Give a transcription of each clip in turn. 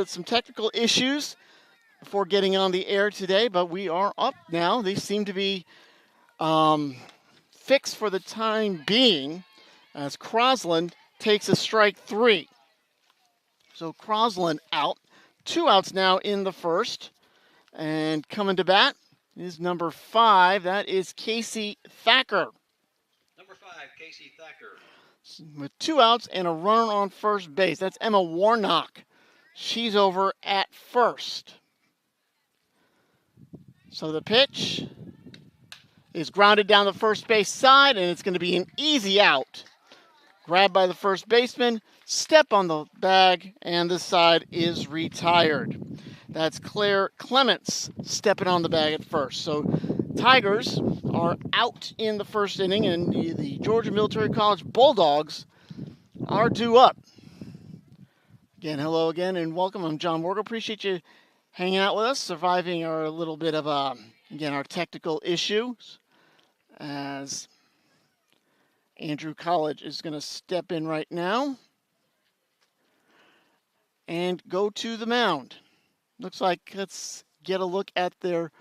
Some technical issues before getting on the air today, but we are up now. They seem to be fixed for the time being as Crosland takes a strike 3. So Crosland out. 2 outs now in the first. And coming to bat is number 5. That is Casey Thacker. Number 5, Casey Thacker. With 2 outs and a runner on first base. That's Emma Warnock. She's over at first. So the pitch is grounded down the first base side, and it's going to be an easy out. Grabbed by the first baseman, step on the bag, and the side is retired. That's Claire Clements stepping on the bag at first. So Tigers are out in the first inning, and the Georgia Military College Bulldogs are due up. Again, hello again, and welcome. I'm John Morgan. Appreciate you hanging out with us, surviving our little bit of, our technical issues, as Andrew College is going to step in right now and go to the mound. Looks like let's get a look at their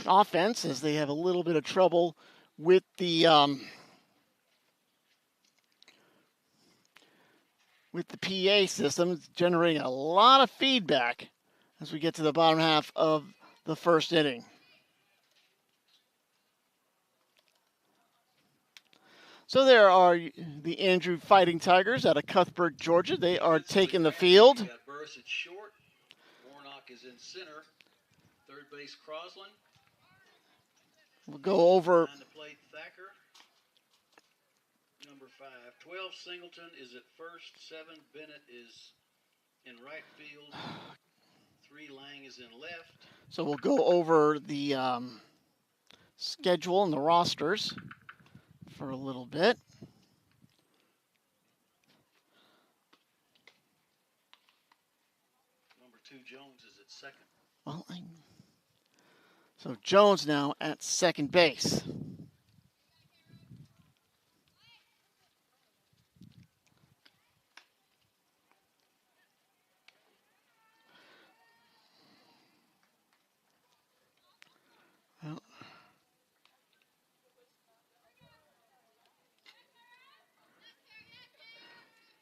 offense, as they have a little bit of trouble with the PA system. It's generating a lot of feedback as we get to the bottom half of the first inning. So there are the Andrew Fighting Tigers out of Cuthbert, Georgia. They are taking the field. Got Burris at short. Warnock is in center. Third base, Crosland. We'll go over. Behind the plate, Thacker. Number 5, 12 Singleton is at first. 7 Bennett is in right field. 3 Lang is in left. So we'll go over the schedule and the rosters for a little bit. Number 2 Jones is at second. Well, so Jones now at second base.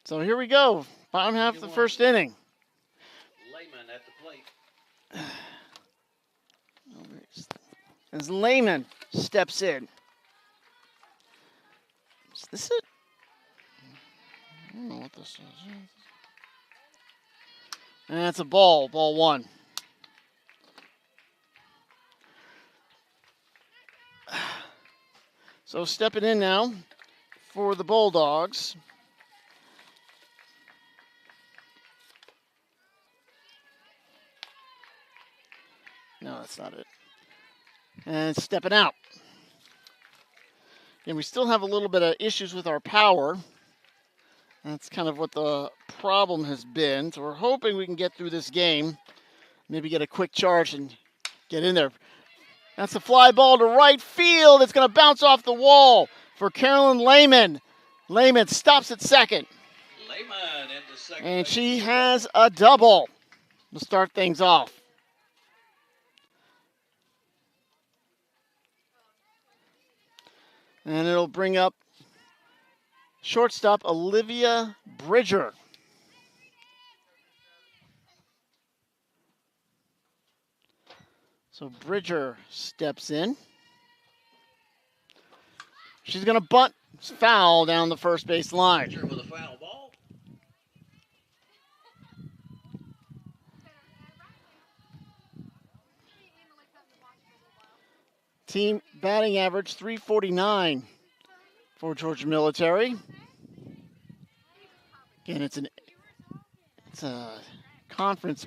So here we go, bottom half of the first inning. Lehman at the plate. As Lehman steps in. Is this it? I don't know what this is. And that's a ball 1. So stepping in now for the Bulldogs. No, that's not it. And stepping out. And we still have a little bit of issues with our power. That's kind of what the problem has been. So we're hoping we can get through this game. Maybe get a quick charge and get in there. That's a fly ball to right field. It's going to bounce off the wall for Carolyn Lehman. Lehman stops at second. Lehman into second. And she has a double to start things off. And it'll bring up shortstop Olivia Bridger. So Bridger steps in. She's going to bunt. It's foul down the first base line. Bridger with a foul ball. Team batting average 349 for Georgia Military. Again, it's a conference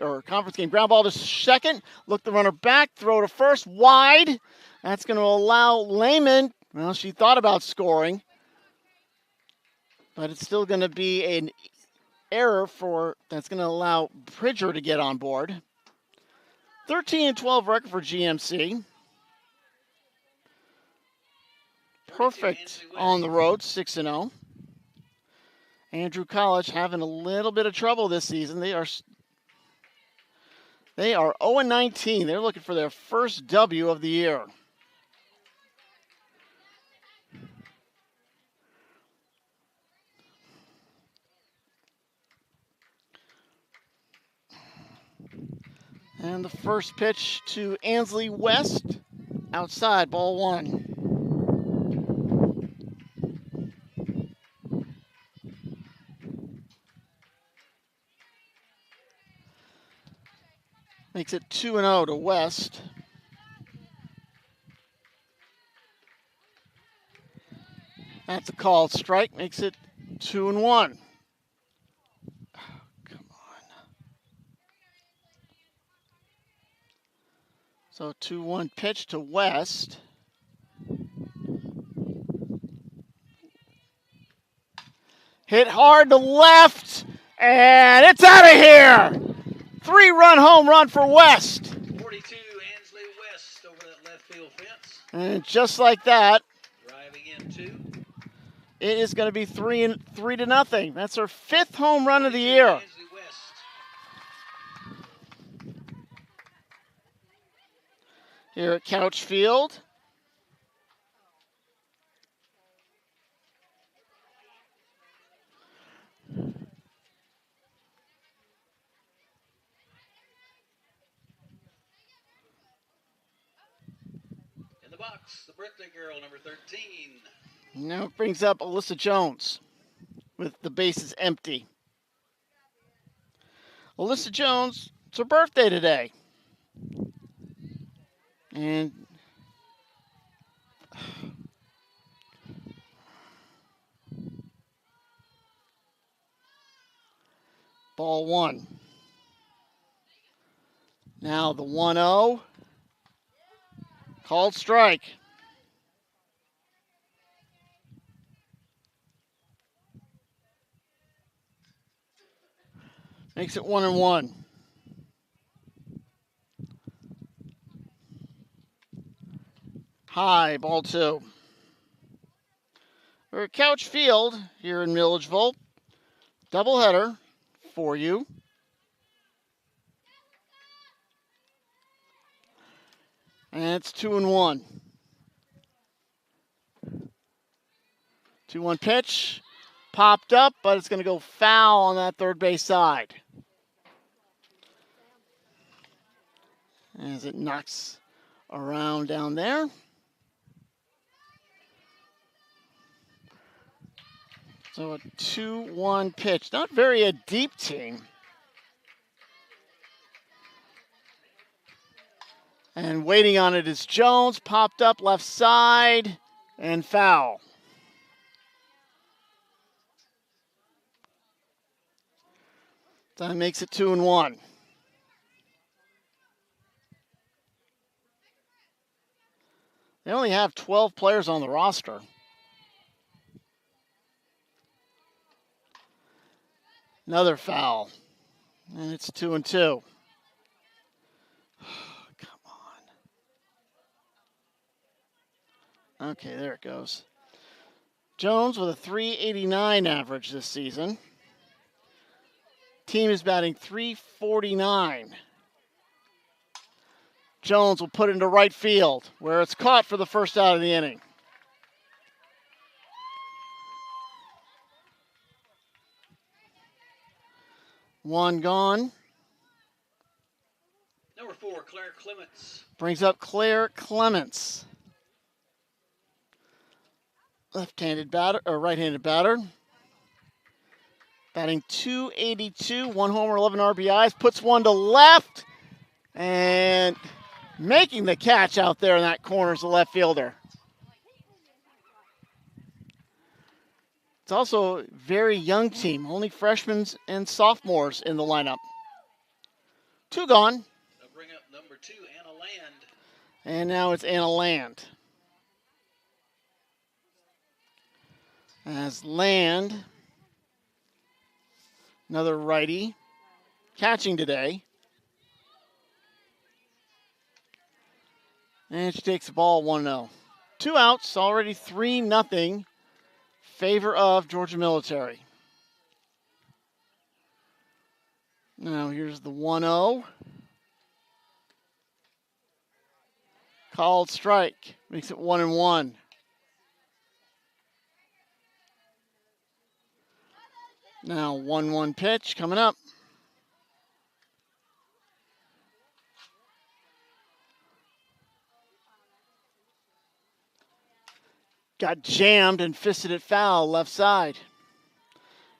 game. Ground ball to second. Look the runner back. Throw to first. Wide. That's going to allow Lehman. Well, she thought about scoring, but it's still going to be an error that's going to allow Bridger to get on board. 13-12 record for GMC. Perfect on the road, 6-0. Andrew College having a little bit of trouble this season. They are They are 0-19. They're looking for their first W of the year. And the first pitch to Ansley West, outside, ball 1. Makes it 2-0 to West. That's a called strike, makes it 2-1. Come on. So 2-1 pitch to West. Hit hard to left, and it's out of here. 3-run home run for West. 42, Ansley West over that left field fence. And just like that, Driving in 2. it is going to be 3-0. That's her 5th home run of the year. Ansley West. Here at Couch Field. In the box, the birthday girl, number 13. Now it brings up Alyssa Jones with the bases empty. Alyssa Jones, it's her birthday today. And ball 1. Now the 1-0. Called strike. Makes it 1-1. High, ball 2. We're at Couch Field here in Milledgeville. Doubleheader for you. And it's 2-1. 2-1 pitch. Popped up, but it's going to go foul on that third base side. As it knocks around down there. So a 2-1 pitch. Not very a deep team. And waiting on it is Jones. Popped up left side and foul. That makes it 2-1. They only have 12 players on the roster. Another foul. And it's 2-2. Come on. Okay, there it goes. Jones with a .389 average this season. Team is batting .349. Jones will put it into right field, where it's caught for the first out of the inning. One gone. Number 4, Claire Clements. Brings up Claire Clements. Left-handed batter, or right-handed batter. Batting .282, 1 homer, 11 RBIs. Puts one to left. And making the catch out there in that corner is the left fielder. It's also a very young team. Only freshmen and sophomores in the lineup. 2 gone. They'll bring up number 2, Anna Land. And now it's Anna Land. As Land, another righty, catching today. And she takes the ball 1-0. 2 outs, already 3-0. Favor of Georgia Military. Now here's the 1-0. Called strike. Makes it 1-1. Now 1-1 pitch coming up. Got jammed and fisted it foul left side.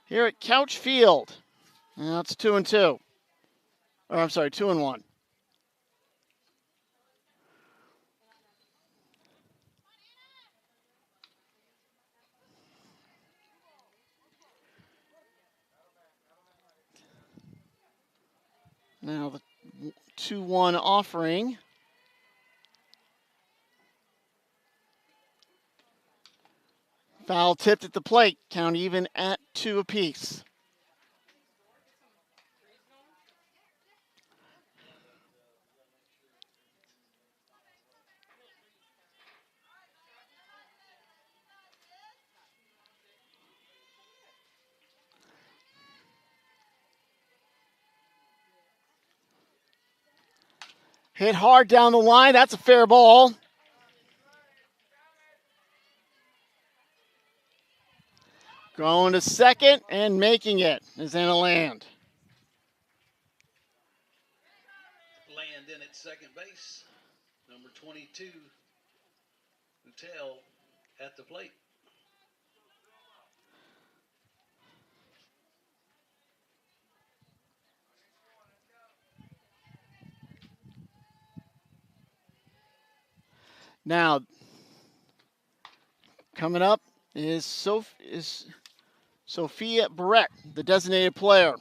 Here at Couch Field. Now it's 2-2. Or I'm sorry, 2-1. Now the 2-1 offering. Foul tipped at the plate. Count even at 2 apiece. Hit hard down the line. That's a fair ball. Going to second and making it is in a land. Land in at second base. Number 22, Utel at the plate. Now, coming up is Sophia Barrett, the designated player.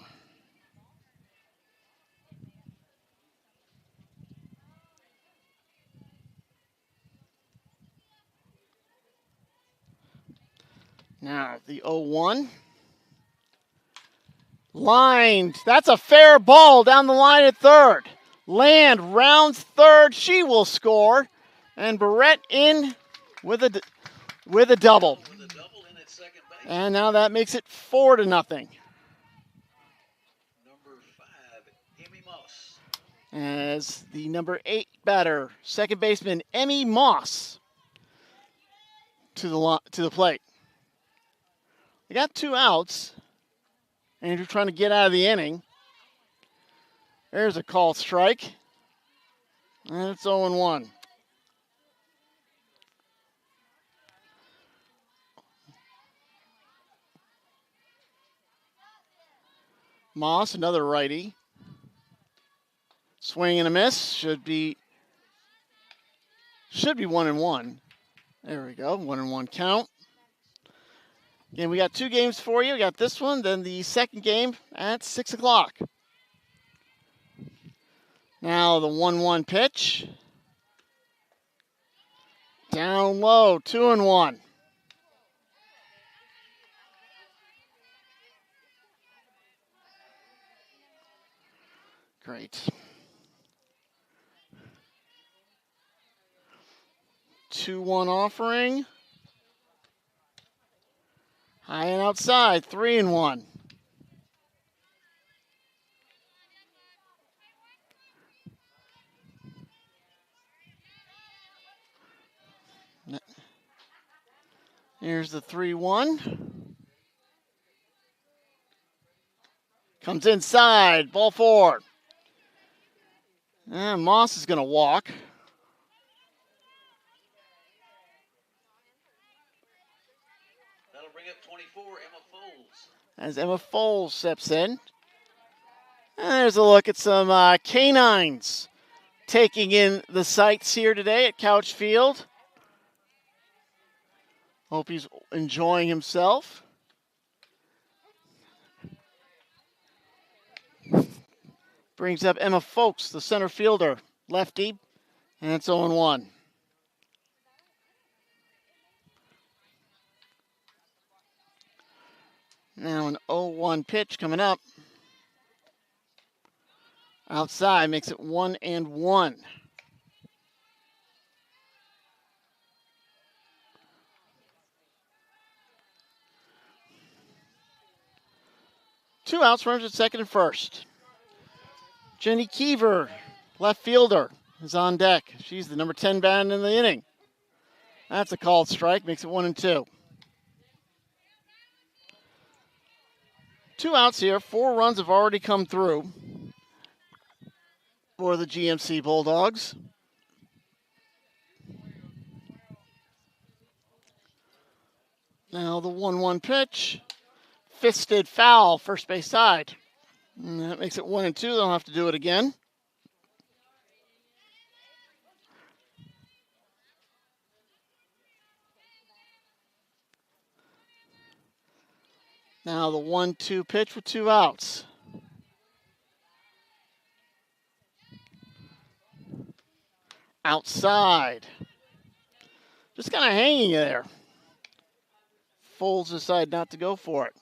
Now, the 0-1. Lined. That's a fair ball down the line at third. Land rounds third. She will score. And Barrett in with a double. With a double in at second base. And now that makes it 4-0. Number 5, Emmy Moss. As the number 8 batter, second baseman Emmy Moss to the plate. They got 2 outs. Andrew trying to get out of the inning. There's a called strike. And it's 0-1. Moss, another righty. Swing and a miss. Should be 1-1. There we go. 1-1 count. Again, we got 2 games for you. We got this one, then the second game at 6 o'clock. Now the 1-1 pitch. Down low, 2-1. Great. 2-1 offering. High and outside, 3-1. Here's the 3-1. Comes inside, ball 4. And Moss is going to walk. That'll bring up 24, Emma Foles. As Emma Foles steps in. And there's a look at some canines taking in the sights here today at Couch Field. Hope he's enjoying himself. Brings up Emma Folks, the center fielder, lefty, and it's 0-1. Now an 0-1 pitch coming up. Outside makes it 1-1. Two outs, runners at second and first. Jenny Keever, left fielder, is on deck. She's the number 10 batter in the inning. That's a called strike, makes it 1-2. 2 outs here. 4 runs have already come through for the GMC Bulldogs. Now the 1-1 pitch. Fisted foul, first base side. And that makes it 1-2. They'll have to do it again. Now the 1-2 pitch with 2 outs. Outside. Just kind of hanging there. Foles decide not to go for it.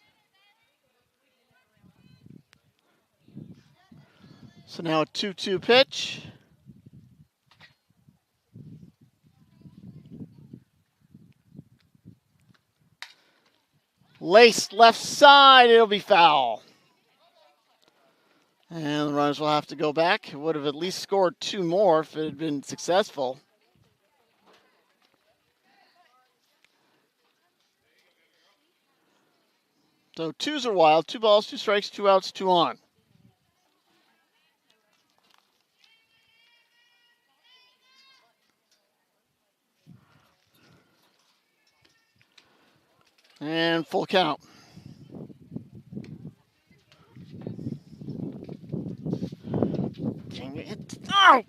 So now a 2-2 pitch. Laced left side, it'll be foul. And the runners will have to go back. It would have at least scored 2 more if it had been successful. So 2s are wild. 2 balls, 2 strikes, 2 outs, 2 on. And full count. Dang it. Oh!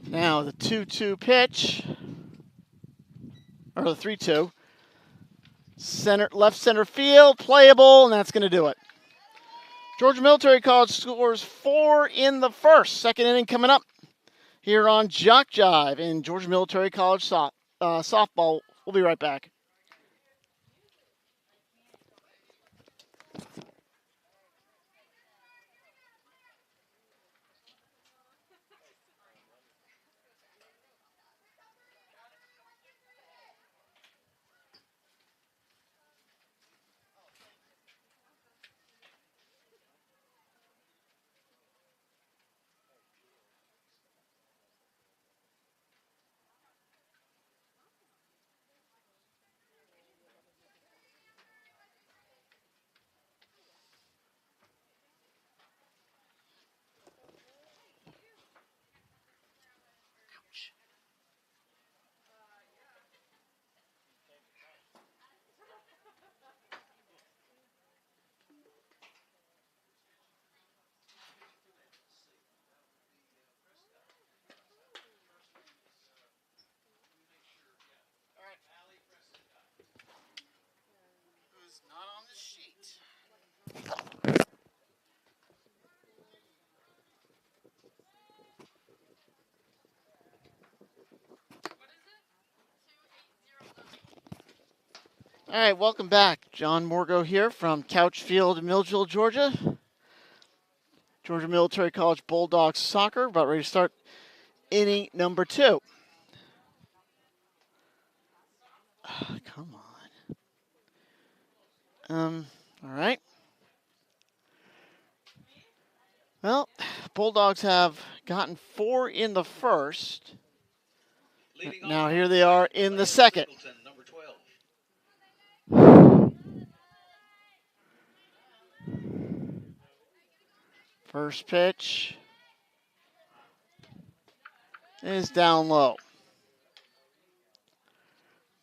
Now the 2-2 pitch, or the 3-2. Left center field, playable, and that's going to do it. Georgia Military College scores 4 in the first. Second inning coming up here on JockJive in Georgia Military College softball. We'll be right back. Who's not on the sheet? All right, welcome back. John Morgo here from Couchfield, Milledgeville, Georgia. Georgia Military College Bulldogs soccer, about ready to start inning number 2. Oh, come on. All right. Well, Bulldogs have gotten 4 in the first. Now here they are in the second. First pitch is down low.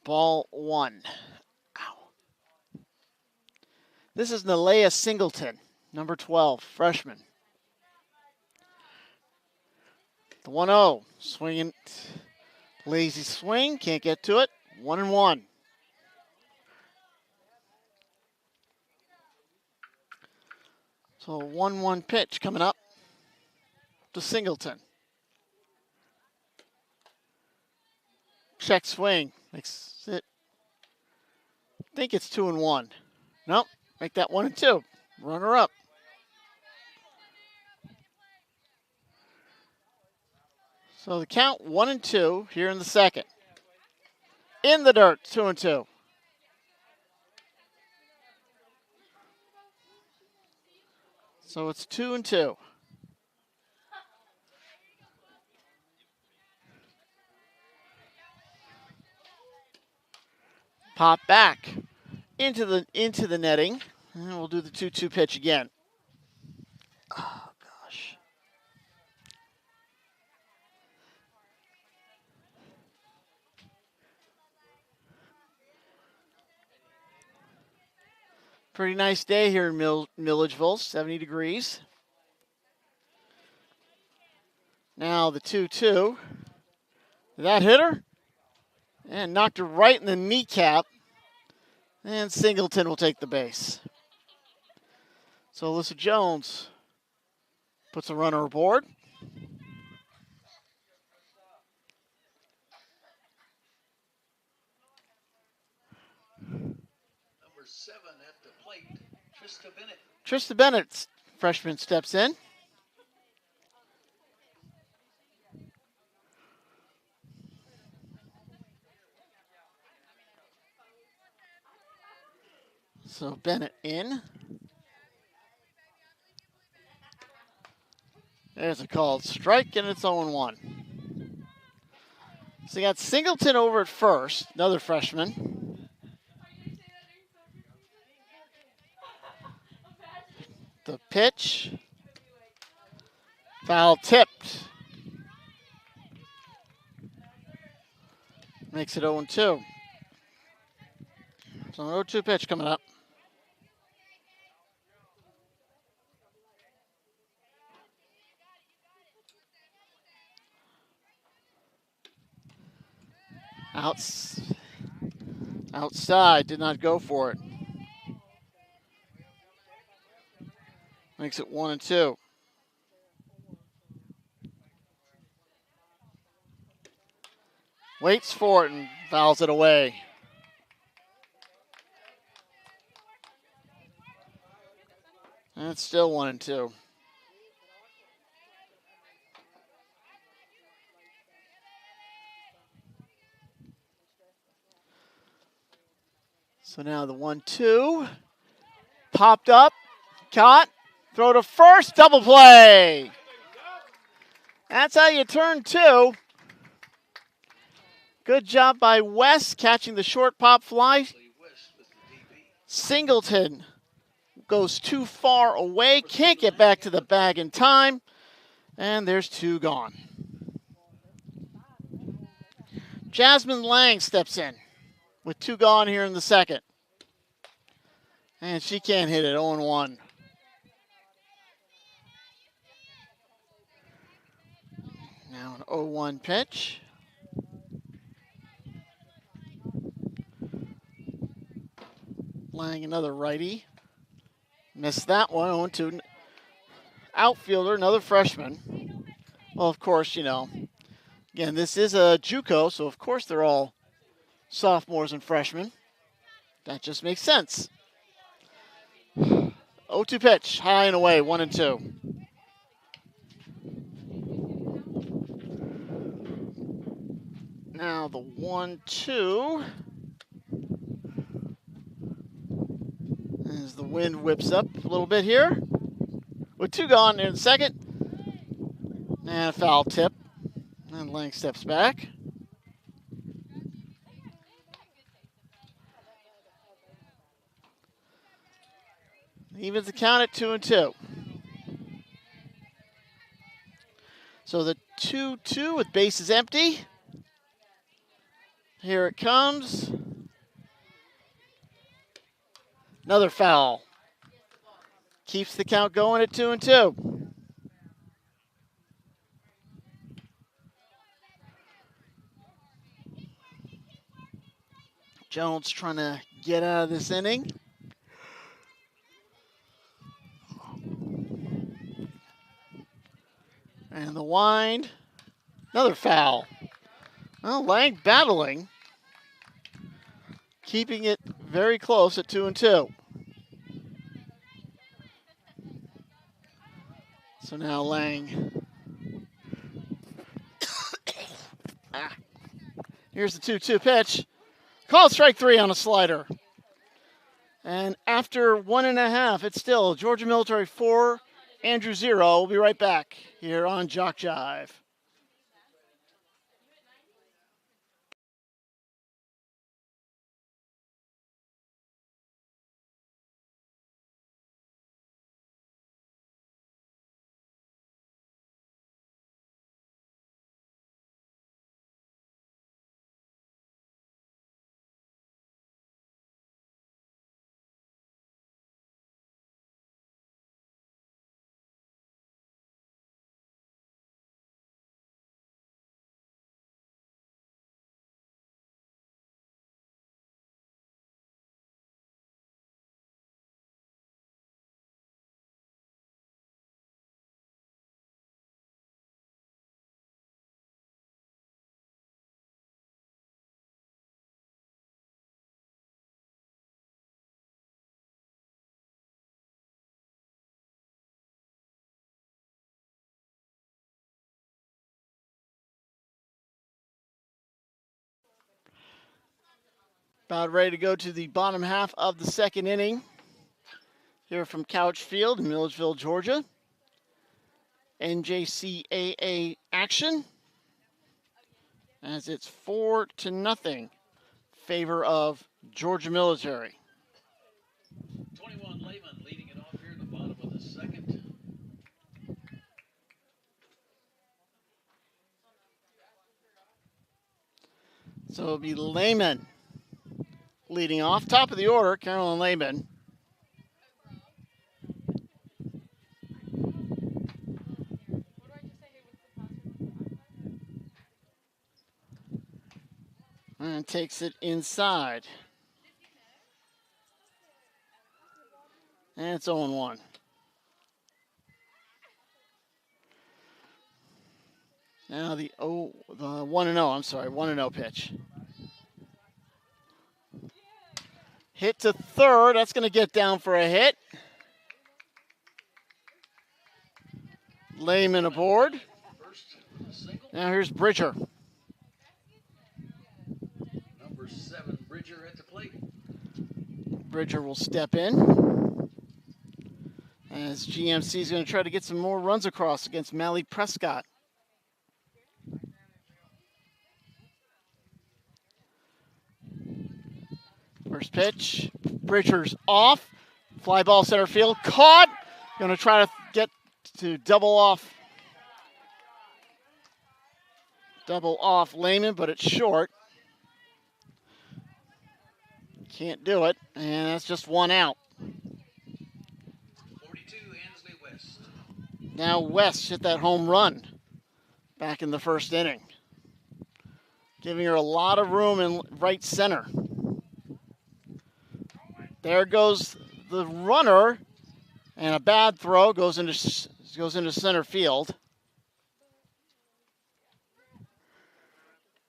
Ball 1. Ow. This is Nalea Singleton, number 12, freshman. The 1-0, swinging, lazy swing, can't get to it. 1-1. So a 1-1 pitch coming up to Singleton. Check swing, makes it, I think it's 2-1. Nope, make that 1-2. Runner up. So the count 1-2 here in the second. In the dirt, 2-2. So it's 2-2. Pop back into the netting, and we'll do the 2-2 pitch again. Oh gosh. Pretty nice day here in Milledgeville, 70 degrees. Now the 2-2. That hit her and knocked her right in the kneecap. And Singleton will take the base. So Alyssa Jones puts a runner aboard. Number 7 at the plate, Trista Bennett. Trista Bennett, freshman, steps in. So Bennett in. There's a called strike, and it's 0-1. So you got Singleton over at first, another freshman. The pitch. Foul tipped. Makes it 0-2. So an 0-2 pitch coming up. Outside, did not go for it. Makes it 1-2. Waits for it and fouls it away. And it's still 1-2. So now the 1-2. Popped up. Caught. Throw to first. Double play. That's how you turn 2. Good job by West catching the short pop fly. Singleton goes too far away. Can't get back to the bag in time. And there's 2 gone. Jasmine Lang steps in with 2 gone here in the second. And she can't hit it, 0-1. Now an 0-1 pitch. Lang, another righty. Missed that one, 0-2. Outfielder, another freshman. Well, of course, again, this is a JUCO, so of course they're all sophomores and freshmen. That just makes sense. 0-2 pitch, high and away, 1-2. Now the 1-2. As the wind whips up a little bit here. With 2 gone in second. And a foul tip. And Lang steps back. Evens the count at 2-2. So the 2-2 with bases empty. Here it comes. Another foul. Keeps the count going at 2-2. Jones trying to get out of this inning. And the wind. Another foul. Well, Lang battling. Keeping it very close at 2-2. So now Lang. Here's the 2-2 pitch. Called strike 3 on a slider. And after 1.5, it's still Georgia Military 4, Andrew 0. We'll be right back here on JockJive. About ready to go to the bottom half of the second inning. Here from Couch Field in Milledgeville, Georgia. NJCAA action. As it's 4-0 favor of Georgia Military. 21 Lehman leading it off here in the bottom of the second. So it'll be Lehman leading off. Top of the order, Carolyn Lehman. And takes it inside. And it's 0-1. Now the 1-0, I'm sorry, 1-0 pitch. Hit to third, that's going to get down for a hit. Lehman aboard. Now here's Bridger. Number 7, Bridger at the plate. Bridger will step in. As GMC is going to try to get some more runs across against Mally Prescott. First pitch, Bridger's off. Fly ball center field, caught. Going to try to get to double off Lehman, but it's short. Can't do it, and that's just one out. 42, Ansley West. Now West hit that home run back in the first inning, giving her a lot of room in right center. There goes the runner, and a bad throw goes into center field.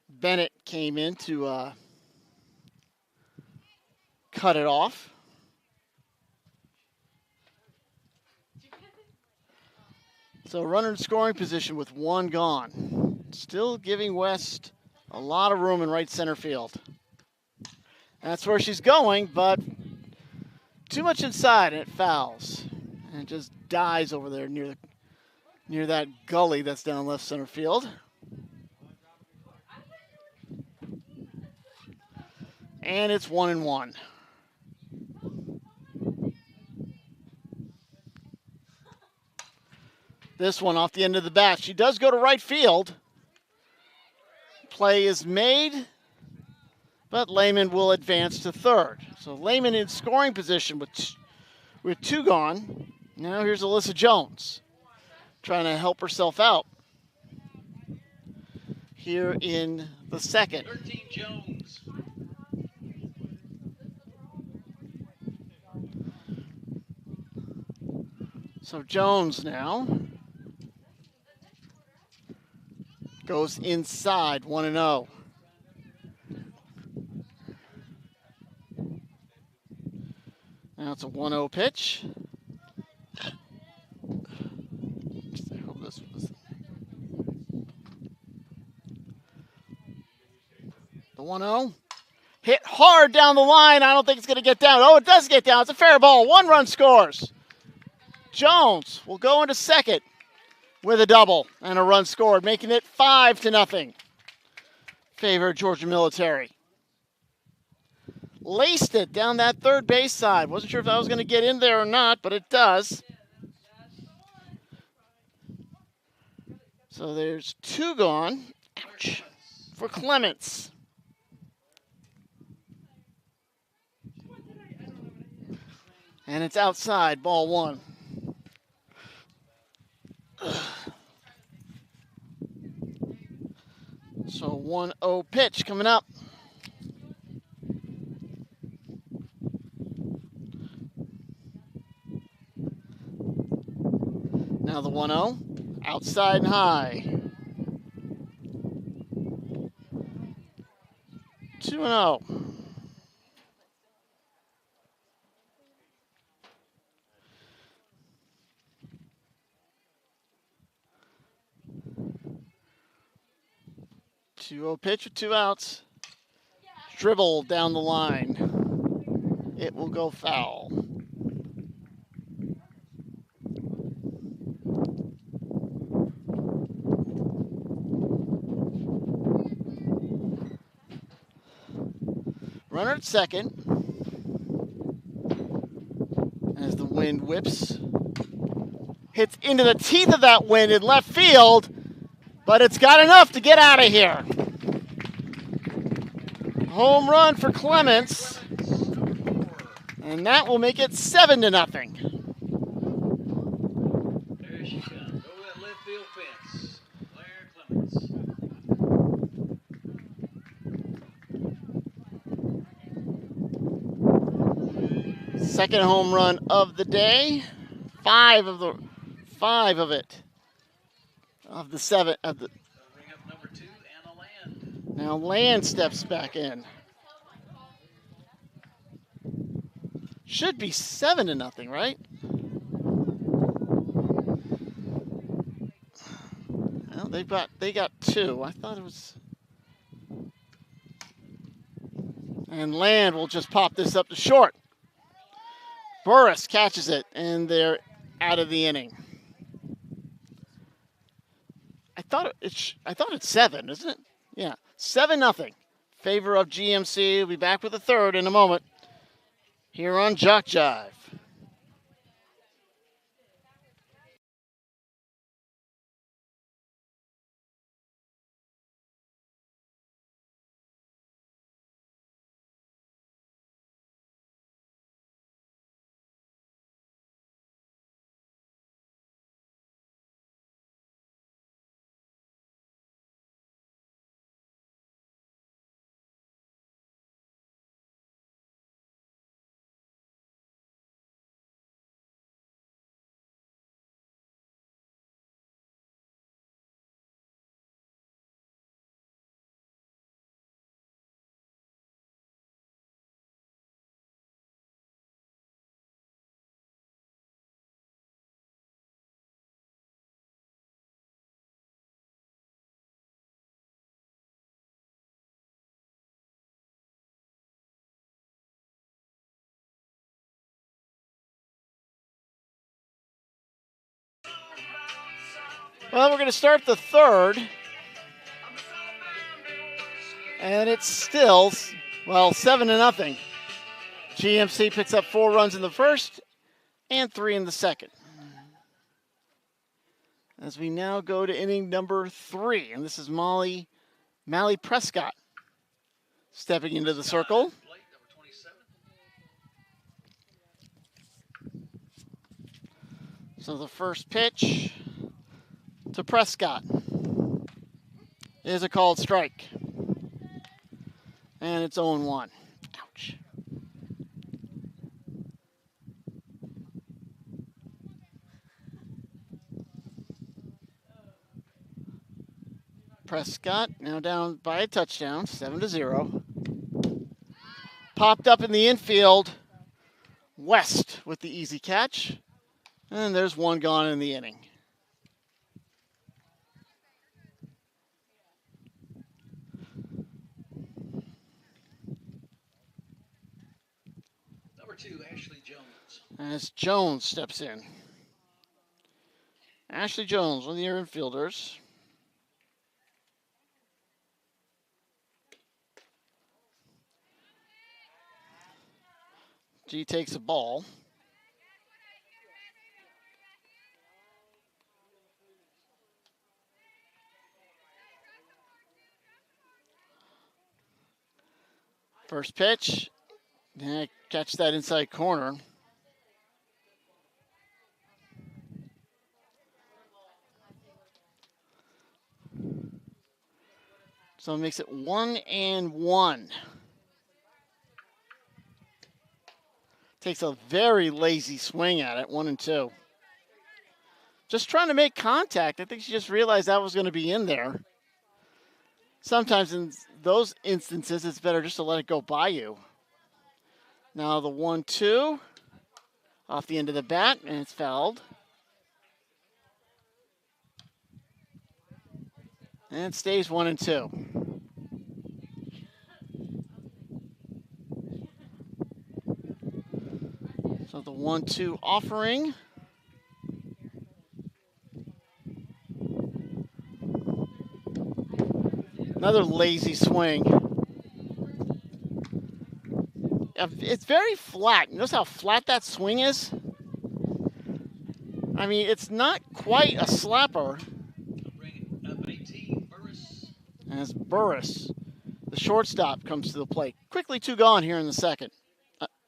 Bennett came in to cut it off. So runner in scoring position with one gone. Still giving West a lot of room in right center field. That's where she's going, but too much inside and it fouls. And it just dies over there near that gully that's down left center field. And it's 1-1. This one off the end of the bat. She does go to right field. Play is made, but Lehman will advance to third. So Lehman in scoring position with two gone. Now here's Alyssa Jones trying to help herself out here in the second. 13 Jones. So Jones now goes inside, 1-0. Now it's a 1-0 pitch. I hope this was the 1-0. Hit hard down the line. I don't think it's going to get down. Oh, it does get down. It's a fair ball. One run scores. Jones will go into second with a double and a run scored, making it 5-0. Favor Georgia Military. Laced it down that third base side. Wasn't sure if that was going to get in there or not, but it does. So there's 2 gone. Ouch. For Clements. And it's outside, ball 1. So 1-0 pitch coming up. Now the 1-0, outside and high. 2-0. Two-0 pitch with 2 outs. Dribble down the line. It will go foul. Runner at second. As the wind whips. Hits into the teeth of that wind in left field, but it's got enough to get out of here. Home run for Clements, and that will make it 7-0. There she comes. Over that left field fence. Claire Clements. Second home run of the day. 5 of it. Of the 7 of the. Bring up number 2, Anna Land. Now Land steps back in. Should be 7-0, right? Well, they got 2. I thought it was. And Land will just pop this up to short. Burris catches it, and they're out of the inning. I thought it's 7, isn't it? Yeah, 7-0. Favor of GMC. We'll be back with the third in a moment. Here on JockJive. Well, we're going to start the third. And it's still, 7-0. GMC picks up 4 runs in the first and 3 in the second. As we now go to inning number 3, and this is Mally Prescott stepping into the circle. So the first pitch to Prescott is a called strike. And it's 0-1. Ouch. Prescott now down by a touchdown, 7-0. Popped up in the infield. West with the easy catch. And there's 1 gone in the inning. Number 2, Ashley Jones. As Jones steps in. Ashley Jones, one of your infielders. G takes a ball. First pitch. Yeah, catch that inside corner. So it makes it 1-1. Takes a very lazy swing at it, 1-2. Just trying to make contact. I think she just realized that was going to be in there. Sometimes in those instances, it's better just to let it go by you. Now the 1-2 off the end of the bat, and it's fouled. And it stays 1-2. So the 1-2 offering. Another lazy swing. It's very flat. Notice how flat that swing is? I mean, it's not quite a slapper. As Burris, the shortstop, comes to the plate. Quickly 2 gone here in the second.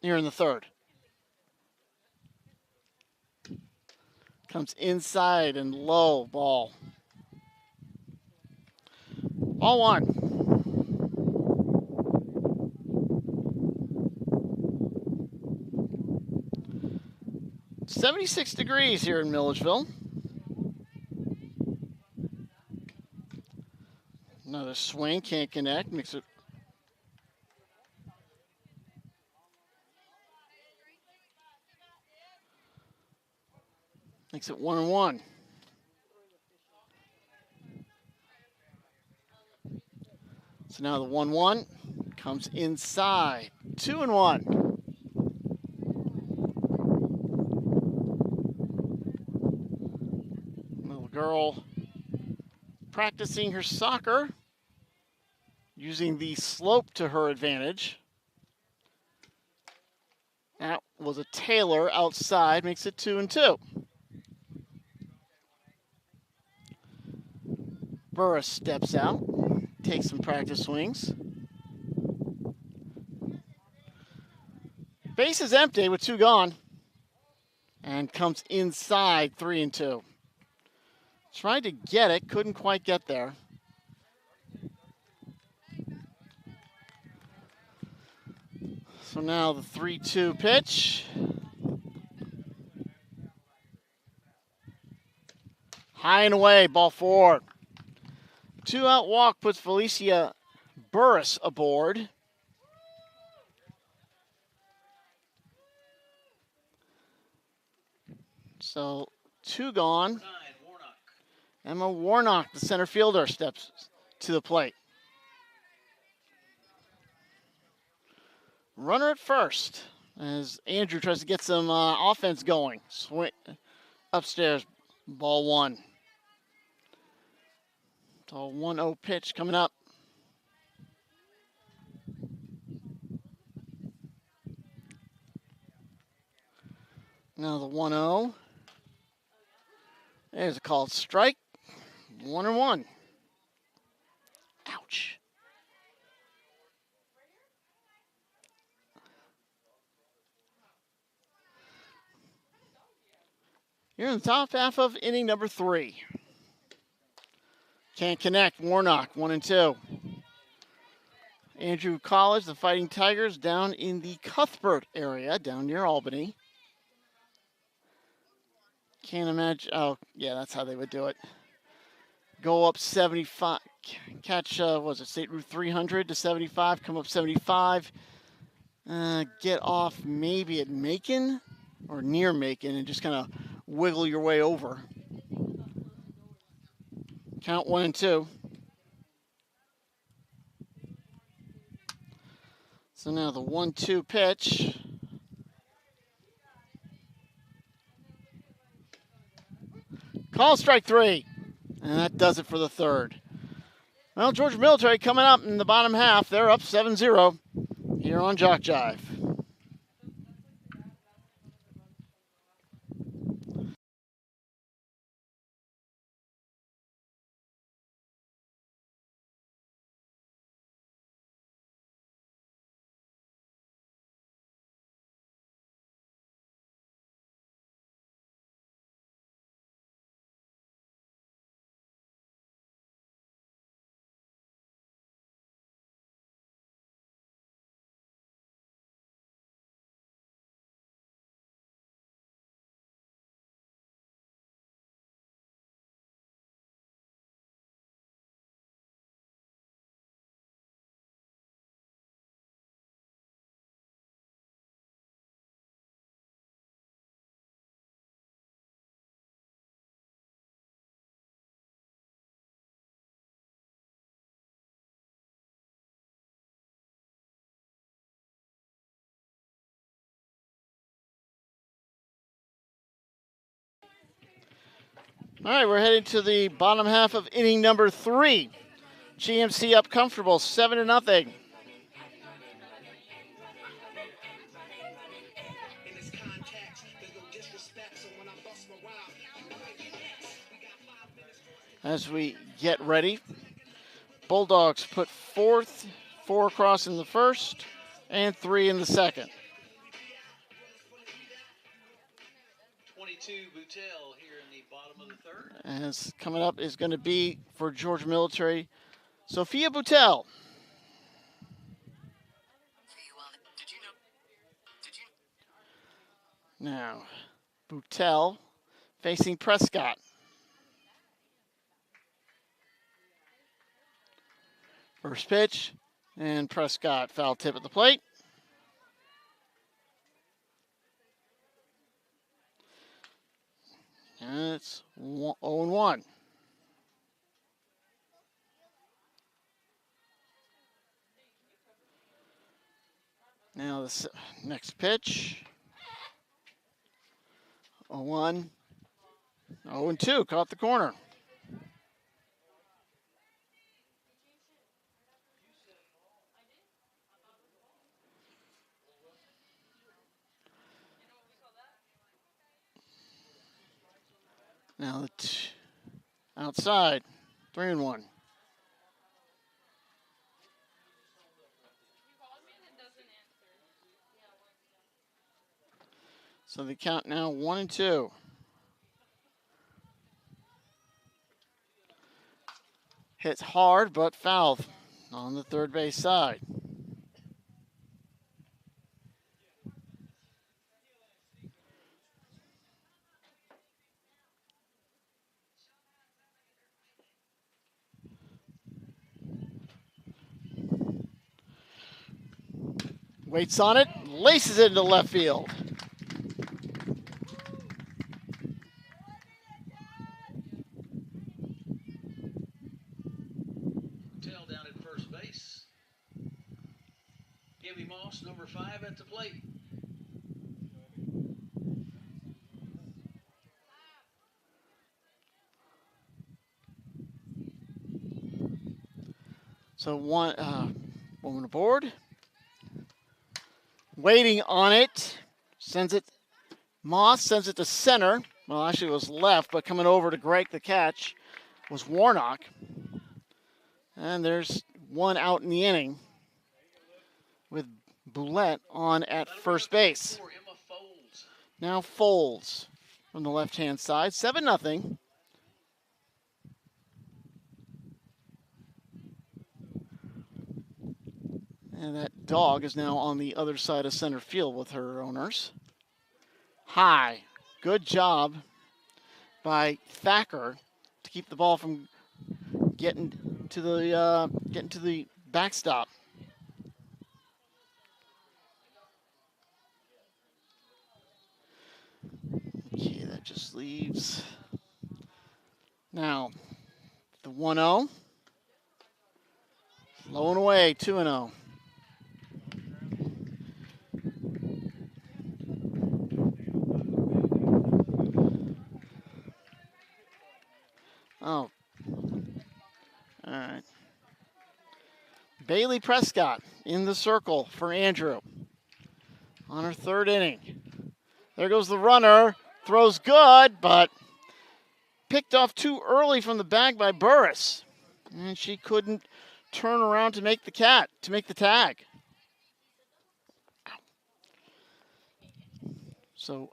Here in the third. Comes inside and low ball. Ball 1. 76 degrees here in Milledgeville. Another swing, can't connect. Makes it Makes it 1-1. So now the 1-1 comes inside. 2-1. Little girl practicing her soccer, using the slope to her advantage. That was a Taylor outside, makes it 2-2. Burris steps out, takes some practice swings. Base is empty with 2 gone. And comes inside, 3-2. Tried to get it, couldn't quite get there. So now the 3-2 pitch. High and away, ball 4. 2-out walk puts Felicia Burris aboard. So 2 gone. Emma Warnock, the center fielder, steps to the plate. Runner at first as Andrew tries to get some offense going. Swing upstairs, ball 1. So 1-0 pitch coming up. Now the 1-0. There's a called strike. 1-1. Ouch. You're in the top half of inning number 3. Can't connect. Warnock, 1-2. Andrew College, the Fighting Tigers, down in the Cuthbert area, down near Albany. Can't imagine. Oh, yeah, that's how they would do it. Go up 75. Catch, was it State Route 300 to 75, come up 75. Get off maybe at Macon or near Macon and just kind of wiggle your way over. Count 1-2. So now the 1-2 pitch. Call strike 3. And that does it for the third. Well, Georgia Military coming up in the bottom half. They're up 7-0 here on JockJive. All right, we're heading to the bottom half of inning number 3. GMC up comfortable, 7-0. As we get ready, Bulldogs put 4 across in the first and 3 in the second. 22 Boutel here in the bottom of the third. As coming up is going to be for Georgia Military, Sophia Boutel. Now, Boutel facing Prescott. First pitch, and Prescott foul tip at the plate. And it's 0-1. Now the next pitch. 0-1. 0-2, caught the corner. Now outside, 3-1. So the count now 1-2. Hits hard, but foul on the third base side. Waits on it, laces it into left field. Boutel down at first base. Gibby Moss, number 5 at the plate. So one woman aboard. Waiting on it. Moss sends it to center. Well, actually it was left, but coming over to break the catch was Warnock. And there's one out in the inning with Boulette on at first base. Now Folds from the left-hand side, 7-0. And that dog is now on the other side of center field with her owners. High. Good job by Thacker to keep the ball from getting to the backstop. Okay, that just leaves. Now, the 1-0. Low and away, 2-0. Bailey Prescott in the circle for Andrew on her third inning. There goes the runner. Throws good, but picked off too early from the bag by Burris. And she couldn't turn around to make the tag. So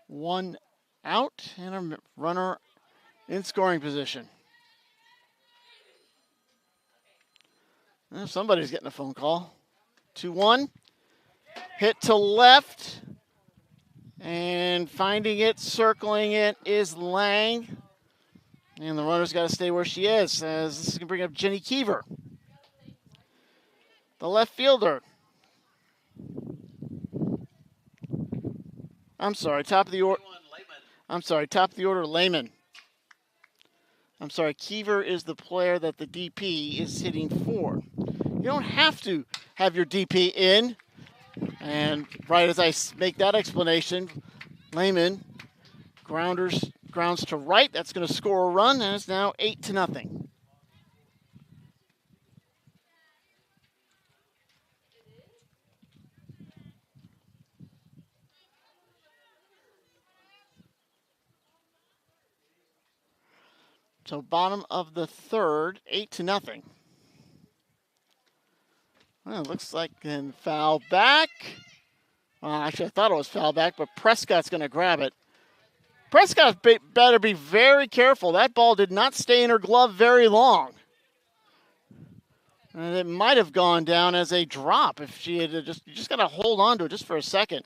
1 out and a runner in scoring position. Well, somebody's getting a phone call. 2-1. Hit to left. And finding it, circling it is Lang. And the runner's got to stay where she is, as this is going to bring up Jenny Keever, the left fielder. Top of the order, Lehman. I'm sorry, Keever is the player that the DP is hitting for. You don't have to have your DP in. And right as I make that explanation, Lehman grounds to right. That's going to score a run, and it's now 8-0. So bottom of the third, 8-0. Well, it looks like an foul back. Well, actually, I thought it was foul back, but Prescott's going to grab it. Prescott better be very careful. That ball did not stay in her glove very long. And it might have gone down as a drop if she had you just got to hold on to it just for a second.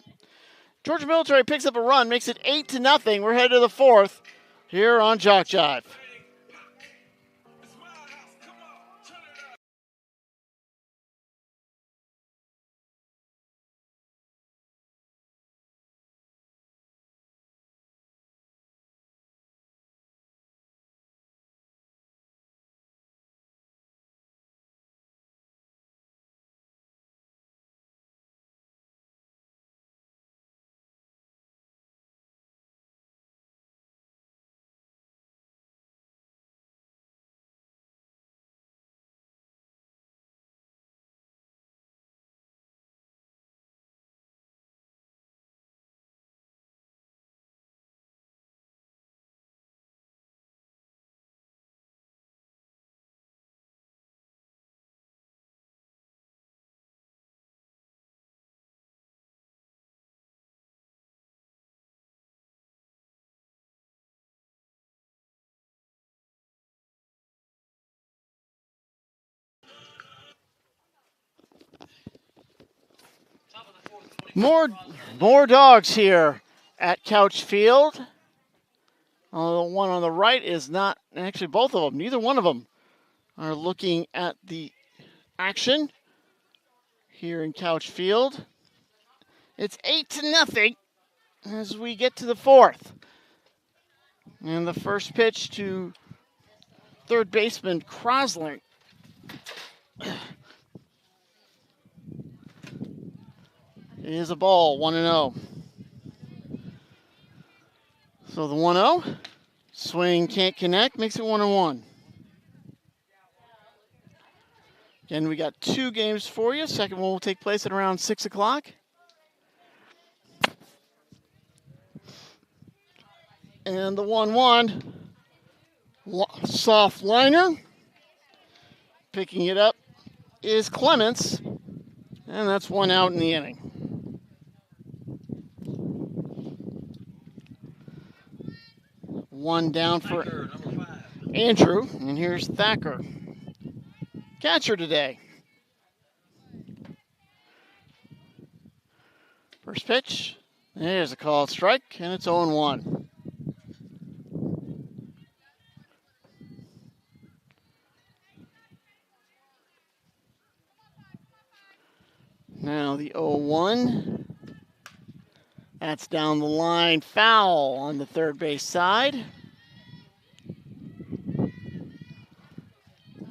Georgia Military picks up a run, makes it 8-0. We're headed to the fourth here on JockJive. More dogs here at Couch Field. The one on the right is not, actually both of them, neither one of them are looking at the action here in Couch Field. It's 8-0 as we get to the fourth. And the first pitch to third baseman Crosling. It is a ball, 1-0. So the 1-0, swing can't connect, makes it 1-1. Again, we got 2 games for you. Second one will take place at around 6 o'clock. And the 1-1, soft liner. Picking it up is Clements, and that's 1 out in the inning. One down for Andrew, and here's Thacker. Catcher today. First pitch, there's a called strike, and it's 0-1. Now the 0-1. That's down the line, foul on the third base side.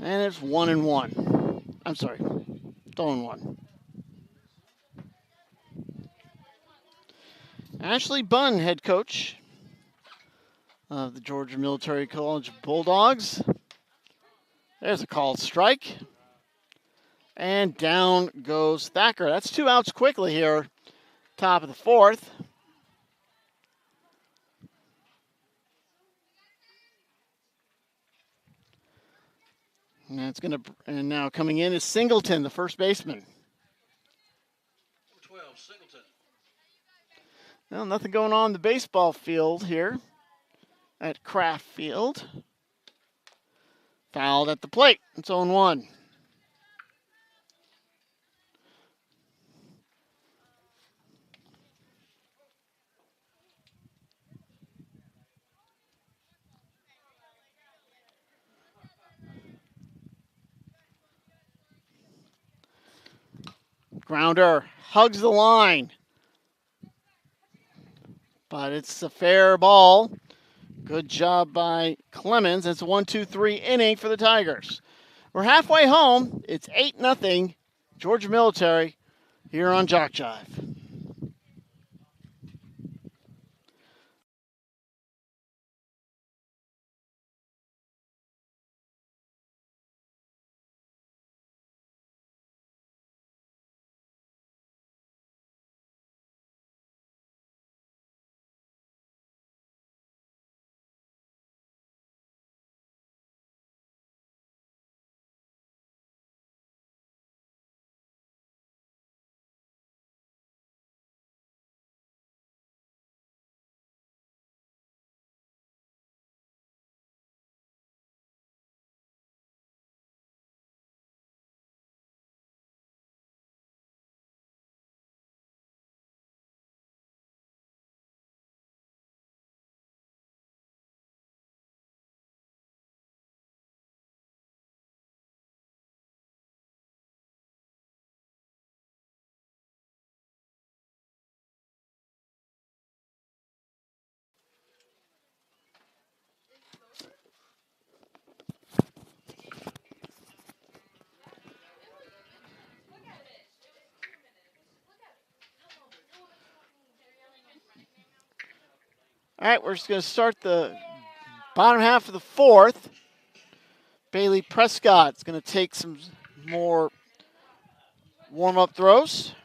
And it's 1-1. I'm sorry, 0-1. Ashley Bunn, head coach of the Georgia Military College Bulldogs. There's a called strike. And down goes Thacker. That's 2 outs quickly here, top of the 4th. And now coming in is Singleton, the first baseman. 12, Singleton. Well, nothing going on in the baseball field here at Kraft Field. Fouled at the plate. It's 0-1. Grounder hugs the line. But it's a fair ball. Good job by Clemens. It's a 1-2-3 inning for the Tigers. We're halfway home. It's 8-0 Georgia Military here on JockJive. All right, we're just going to start the bottom half of the 4th. Bailey Prescott's going to take some more warm-up throws.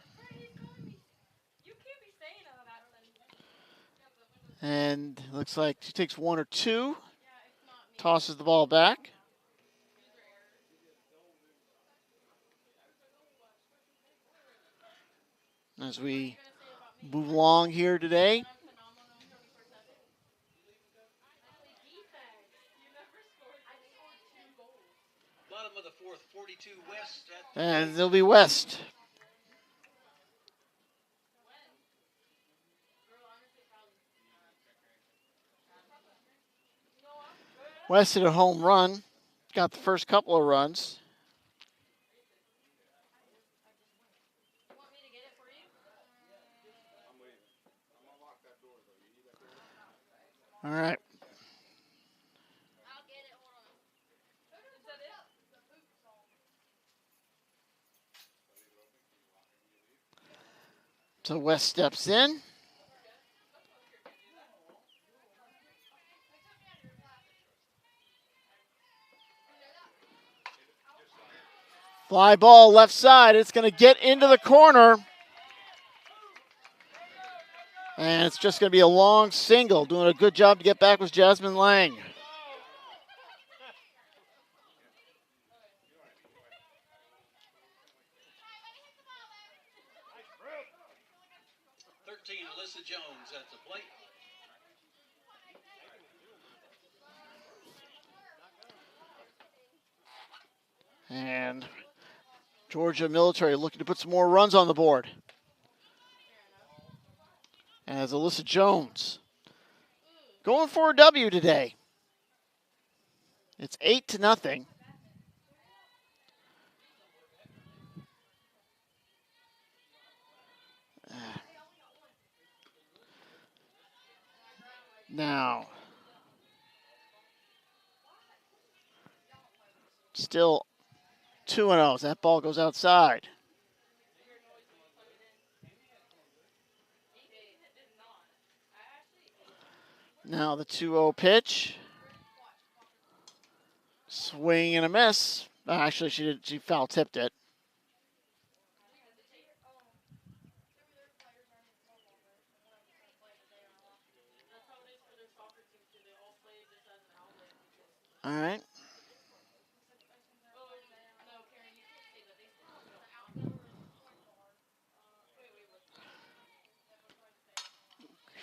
And looks like she takes 1 or 2. Tosses the ball back. As we move along here today. Bottom of the 4th, 42 West. And they'll be West. West hit a home run. Got the first couple of runs. All right. So West steps in. Fly ball left side. It's going to get into the corner. And it's just going to be a long single. Doing a good job to get back was Jasmine Lang. Alyssa Jones at the plate. And Georgia Military looking to put some more runs on the board. As Alyssa Jones going for a W today. It's 8-0. Now, still 2-0. That ball goes outside. Now the 2-0 pitch. Swing and a miss. Actually, she foul tipped it. All right.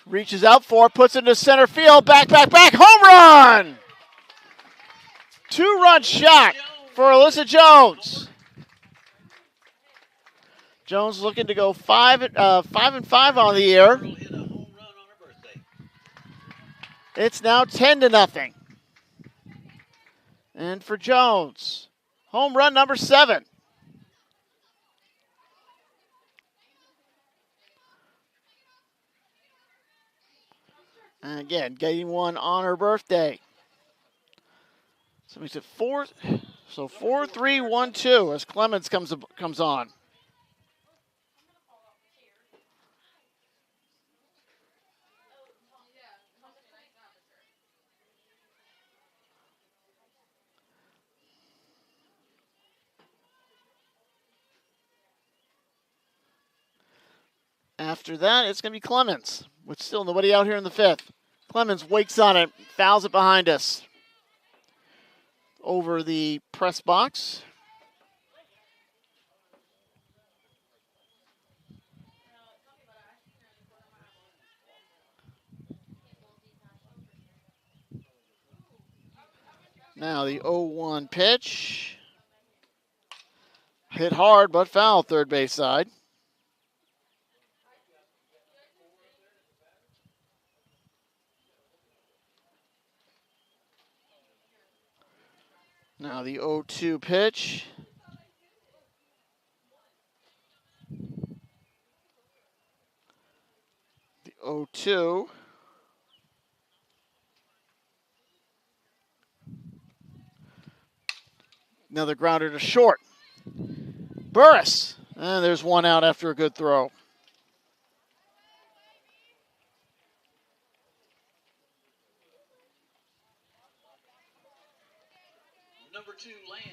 Reaches out for it, puts it into center field. Back, home run! 2-run shot for Alyssa Jones. Jones looking to go 5 and 5 on the year. It's now 10-0. And for Jones, home run number 7. And again, getting one on her birthday. So makes it 4. So 4-3-1-2 as Clemens comes on. After that, it's going to be Clemens, with still nobody out here in the 5th. Clemens wakes on it, fouls it behind us. Over the press box. Now the 0-1 pitch. Hit hard, but foul, third base side. Now the 0-2 pitch. The 0-2. Another grounder to short. Burris. And there's one out after a good throw. Number 2, Land.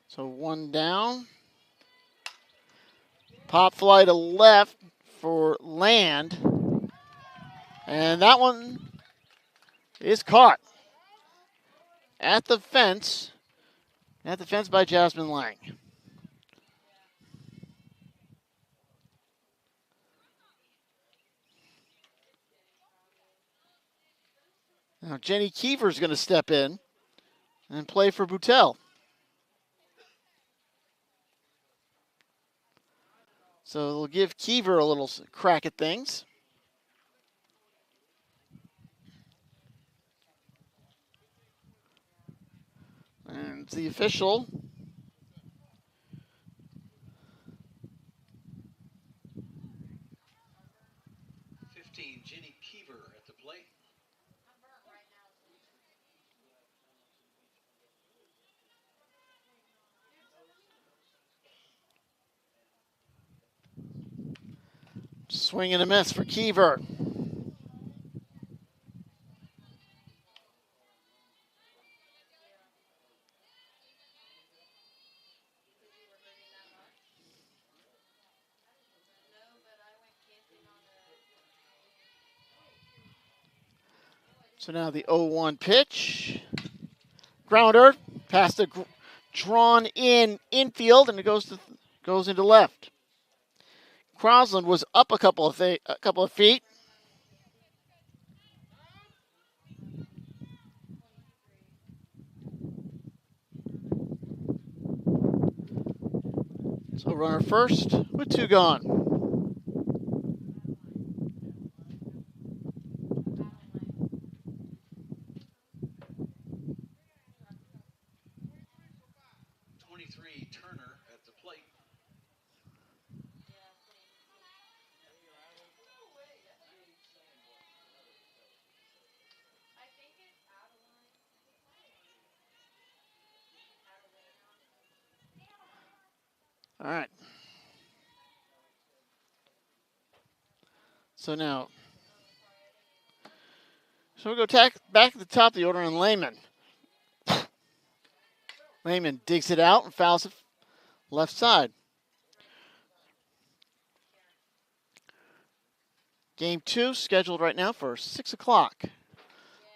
So one down. Pop fly to left for Land. And that one is caught at the fence. At the fence by Jasmine Lang. Now Jenny Kiefer's going to step in and play for Boutel. So they'll give Kiefer a little crack at things. And the official. Jenny Kiefer at the plate. Swing and a miss for Kiefer. So now the 0-1 pitch. Grounder past the drawn in infield, and it goes into left. Crosland was up a couple of feet. So runner first with 2 gone. Turner at the plate. All right. So now, we'll go back to the top of the order on Lehman. Lehman digs it out and fouls it left side. Game 2 scheduled right now for 6 o'clock.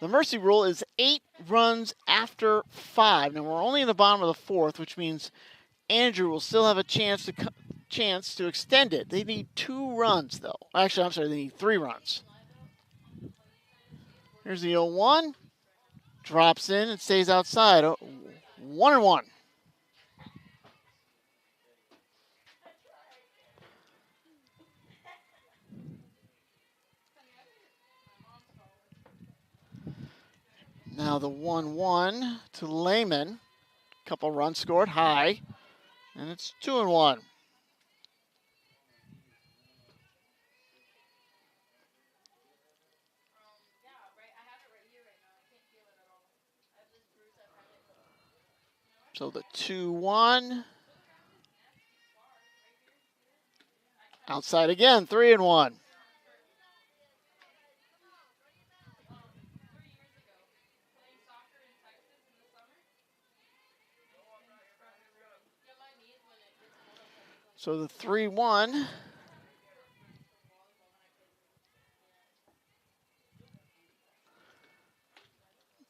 The mercy rule is 8 runs after 5. Now we're only in the bottom of the 4th, which means Andrew will still have a chance to extend it. They need 2 runs, though. Actually, I'm sorry, they need 3 runs. Here's the 0-1. Drops in and stays outside. 1-1. Now the 1-1 to Lehman. Couple runs scored high. And it's 2-1. So the 2-1. Outside again, 3-1. So the 3-1.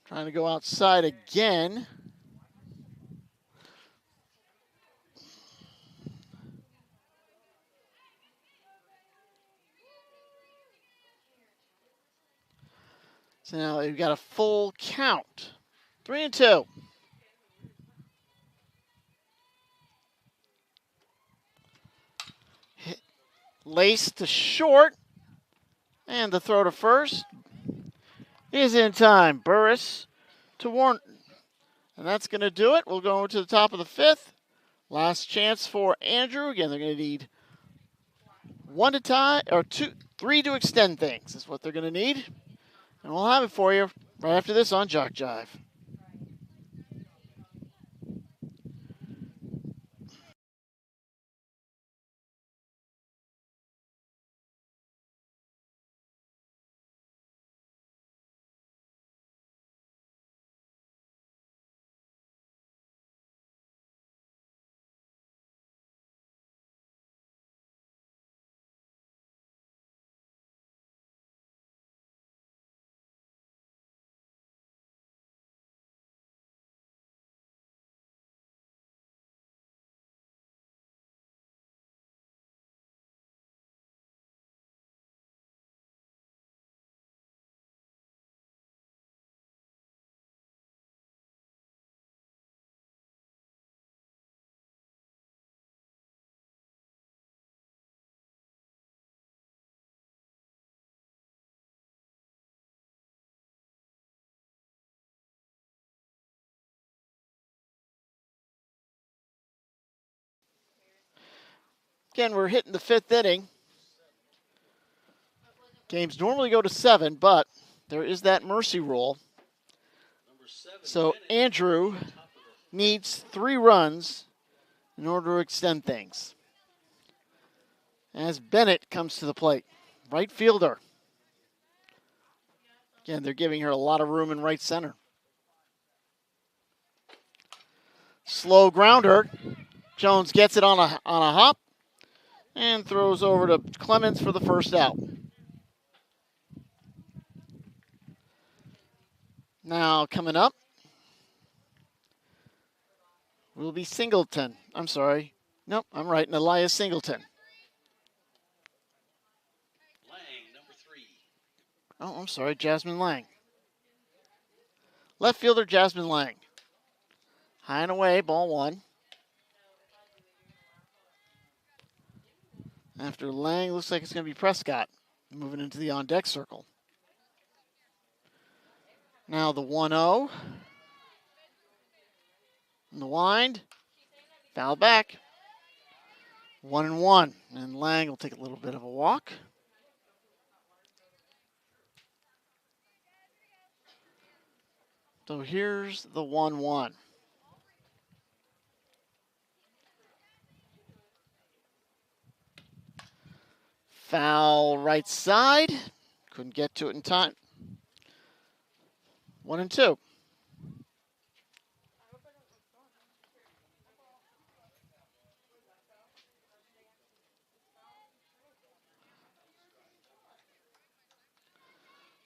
Trying to go outside again. So now they've got a full count. 3-2. Hit, lace to short. And the throw to first is in time. Burris to Warren. And that's going to do it. We'll go to the top of the 5th. Last chance for Andrew. Again, they're going to need 1 to tie, or 3 to extend things. That's what they're going to need. And we'll have it for you right after this on JockJive. Again, we're hitting the 5th inning. Games normally go to 7, but there is that mercy rule. So Andrew needs 3 runs in order to extend things. As Bennett comes to the plate, right fielder. Again, they're giving her a lot of room in right center. Slow grounder. Jones gets it on a hop and throws over to Clemens for the first out. Now coming up will be Singleton. I'm sorry. Nope, I'm right. Elias Singleton. Lang, number 3. Oh, I'm sorry. Jasmine Lang. Left fielder Jasmine Lang. High and away, ball 1. After Lang, looks like it's going to be Prescott moving into the on-deck circle. Now the 1-0. And the wind. Foul back. 1-1. And Lang will take a little bit of a walk. So here's the 1-1. Foul right side. Couldn't get to it in time. 1-2.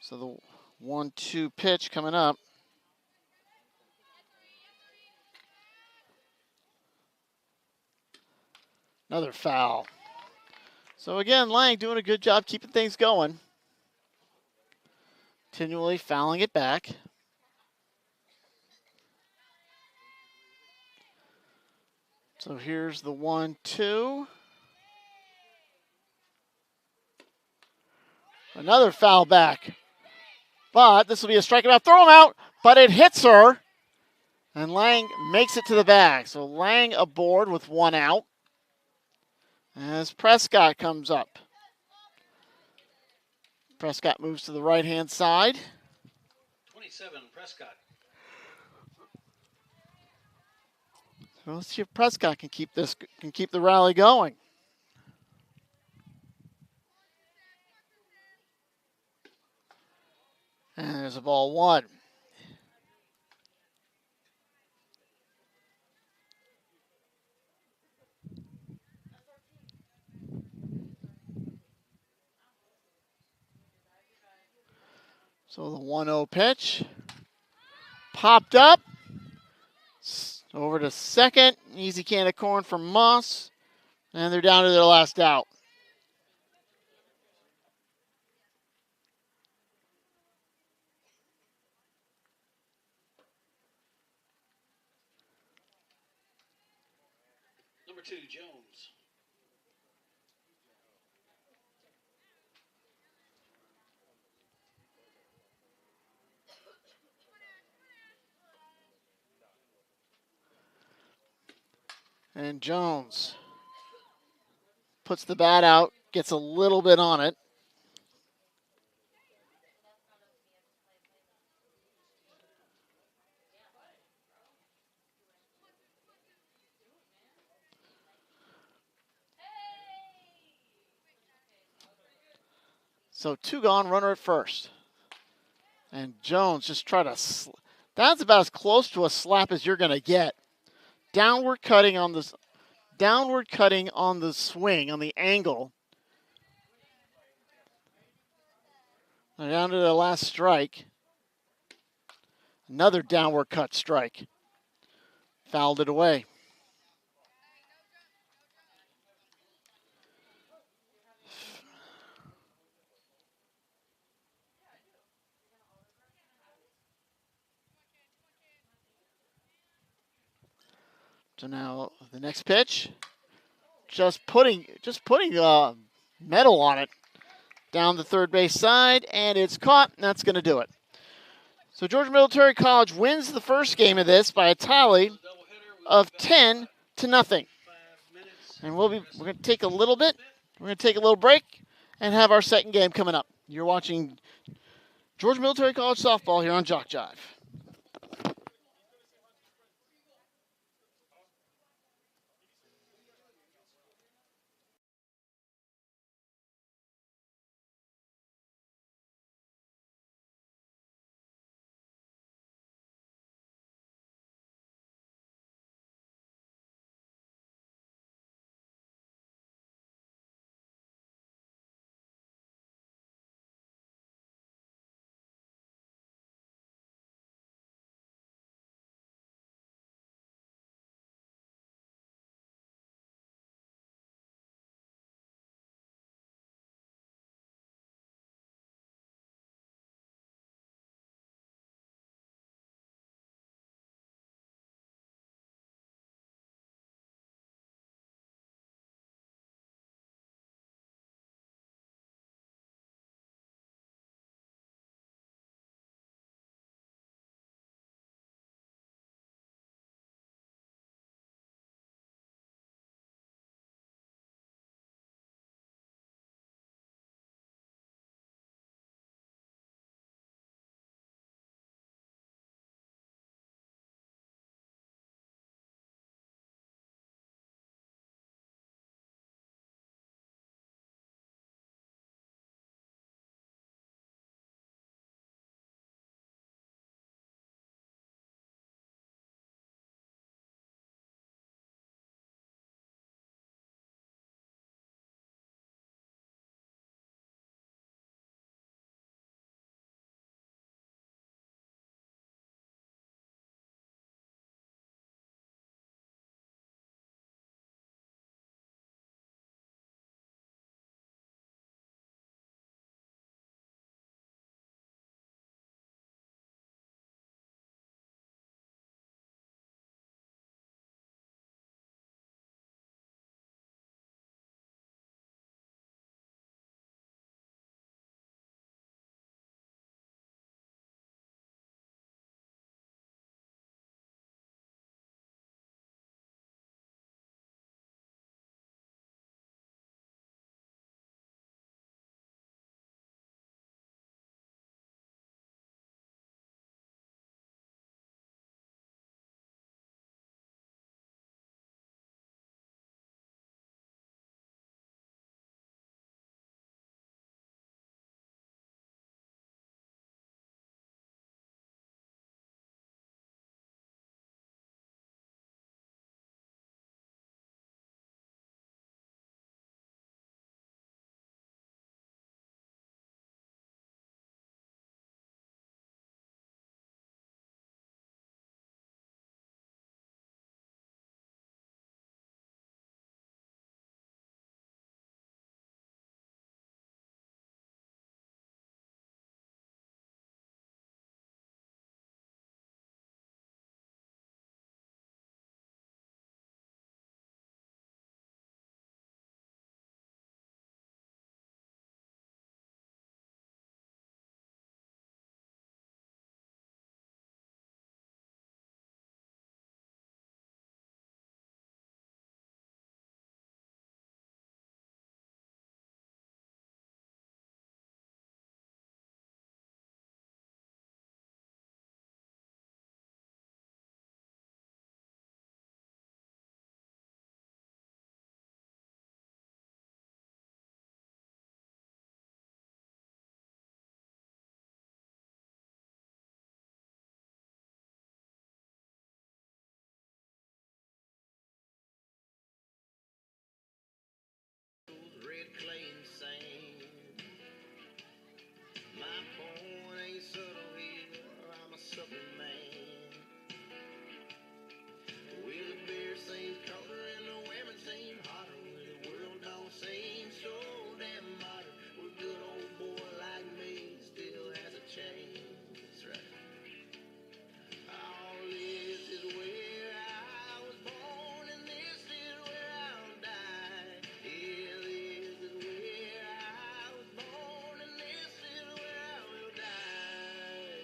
So the 1-2 pitch coming up. Another foul. So again, Lang doing a good job keeping things going. Continually fouling it back. So here's the 1-2. Another foul back. But this will be a strikeout. Throw him out, but it hits her. And Lang makes it to the bag. So Lang aboard with 1 out. As Prescott comes up. Prescott moves to the right-hand side. 27, Prescott. So let's see if Prescott can keep the rally going. And there's a ball 1. So the 1-0 pitch. Popped up. Over to second. Easy can of corn from Moss. And they're down to their last out. Number 2, Jones. And Jones puts the bat out, gets a little bit on it. So 2 gone, runner at first. And Jones just try to, that's about as close to a slap as you're going to get. Downward cutting on the swing, on the angle. Now down to the last strike. Another downward cut strike. Fouled it away. So now the next pitch, just putting metal on it down the third base side, and it's caught, and that's going to do it. So Georgia Military College wins the first game of this by a tally of 10-0. And we're going to take a little break and have our second game coming up. You're watching Georgia Military College Softball here on JockJive. clay and sand. My point ain't subtle here, I'm a southern man. With the beer seems colder and the women seem hotter, where the world don't seem so damn modern, where a good old boy like me still has a chance. That's right. All this is where I was born, and this is where I'll die. Yeah, this is where I was born, and this is where I will die.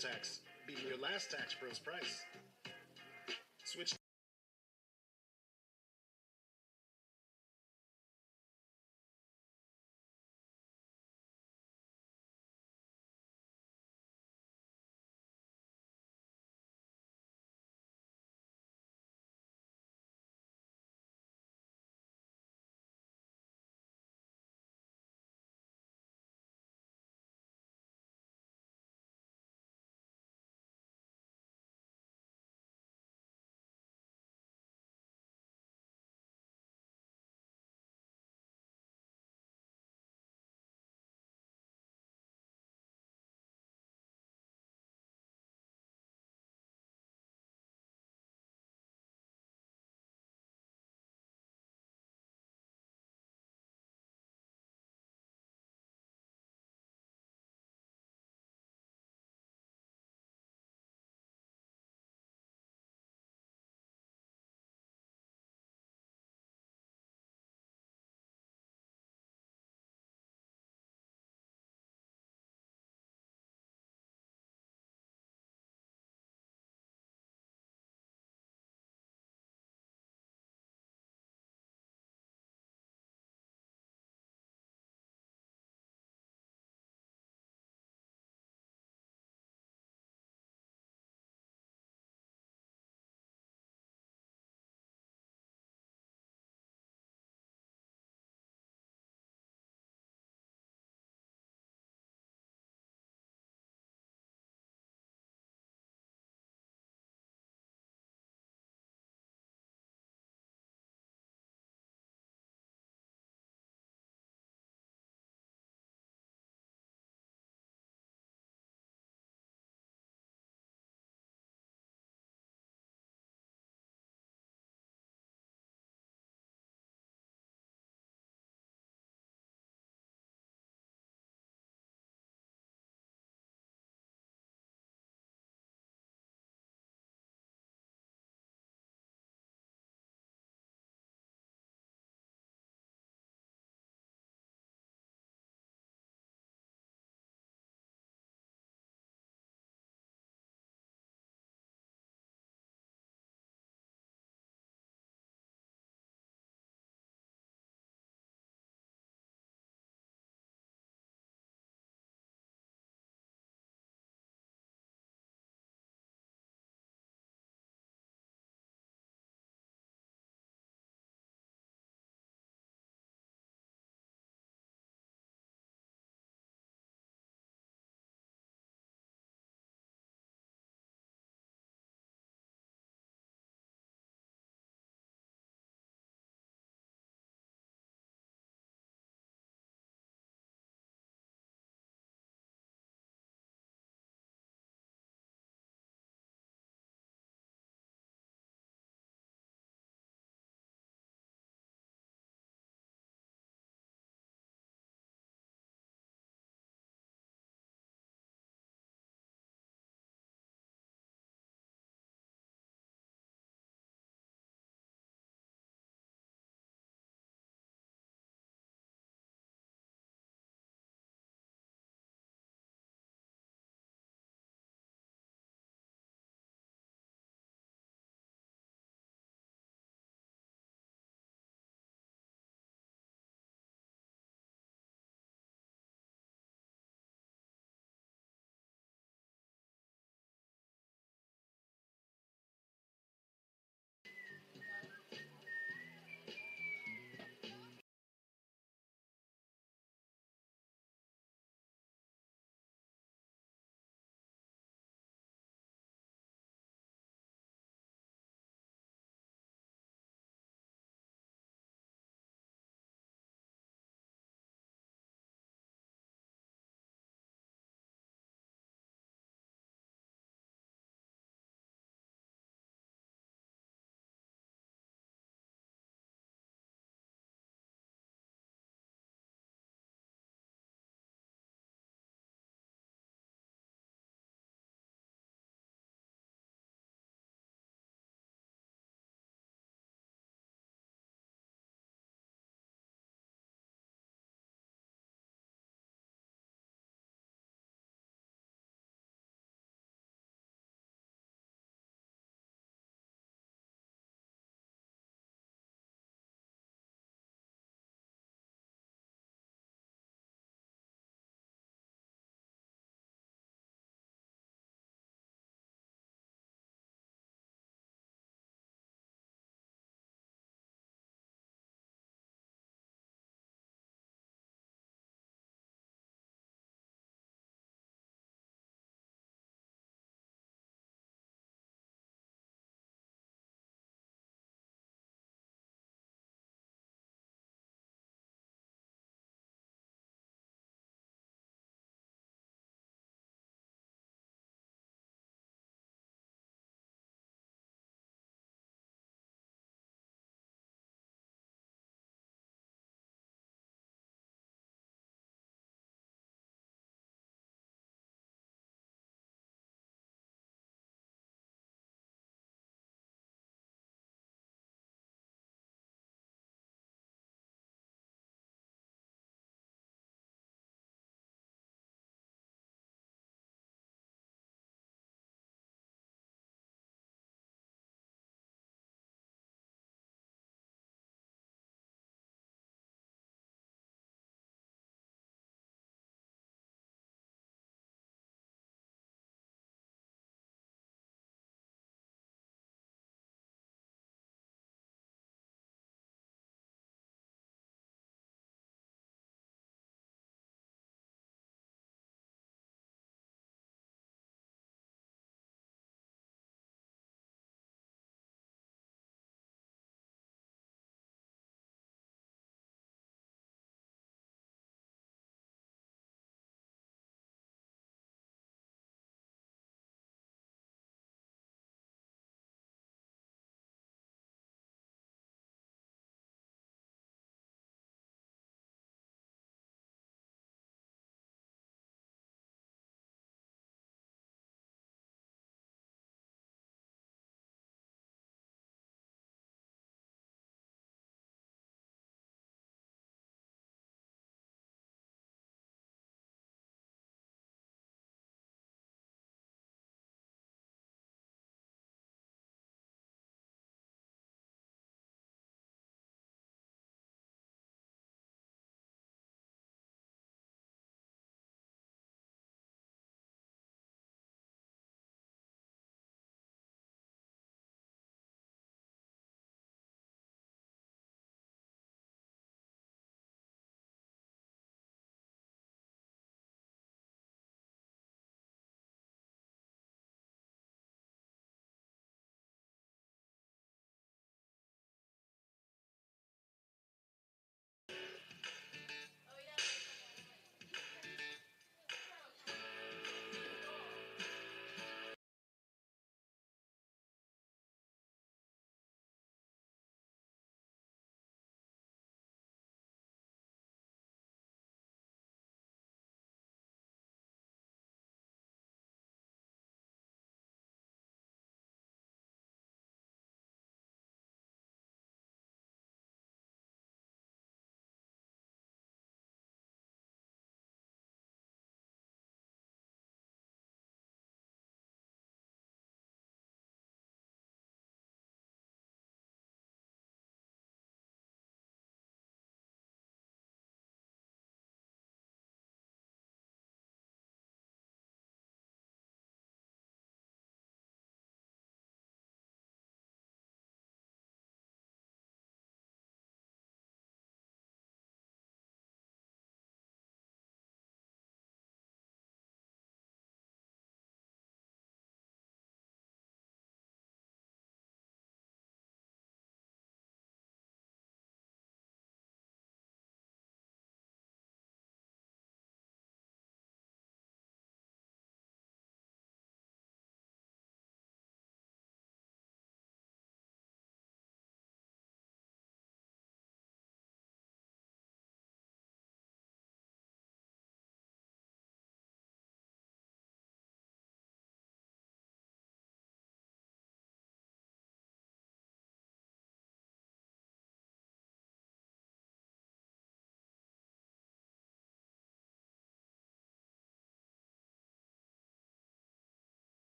Tax, beating your last Tax Pros price. Switch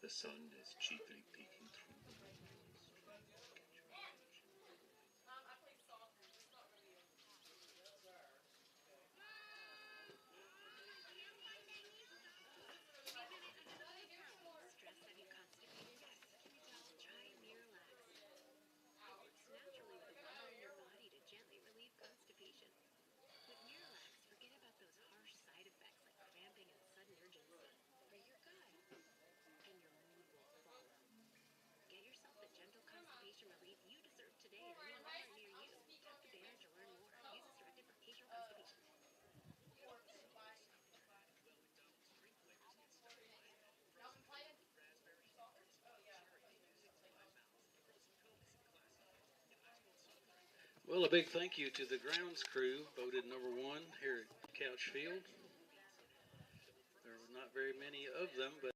The sun is cheaply peeking through the windows, trying to get your attention. Well, a big thank you to the grounds crew, voted #1 here at Couch Field. There were not very many of them, but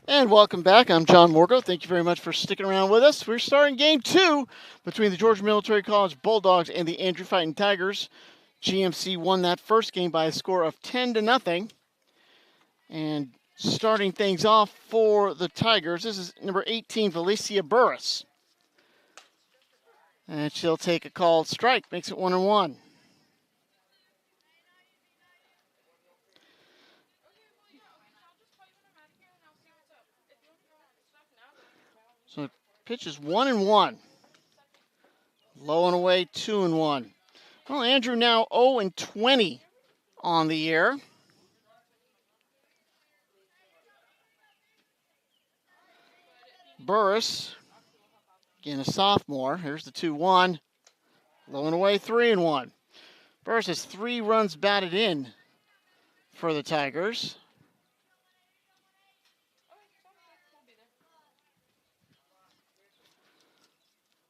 And welcome back. I'm John Morgo. Thank you very much for sticking around with us. We're starting game 2 between the Georgia Military College Bulldogs and the Andrew Fighting Tigers. GMC won that first game by a score of 10-0. And starting things off for the Tigers, this is number 18, Felicia Burris. And she'll take a called strike, makes it 1-1. So pitch is 1-1. Low and away, 2-1. Well, Andrew now 0-20 on the year. Burris, again a sophomore. Here's the 2-1. Low and away, 3-1. Burris has 3 runs batted in for the Tigers.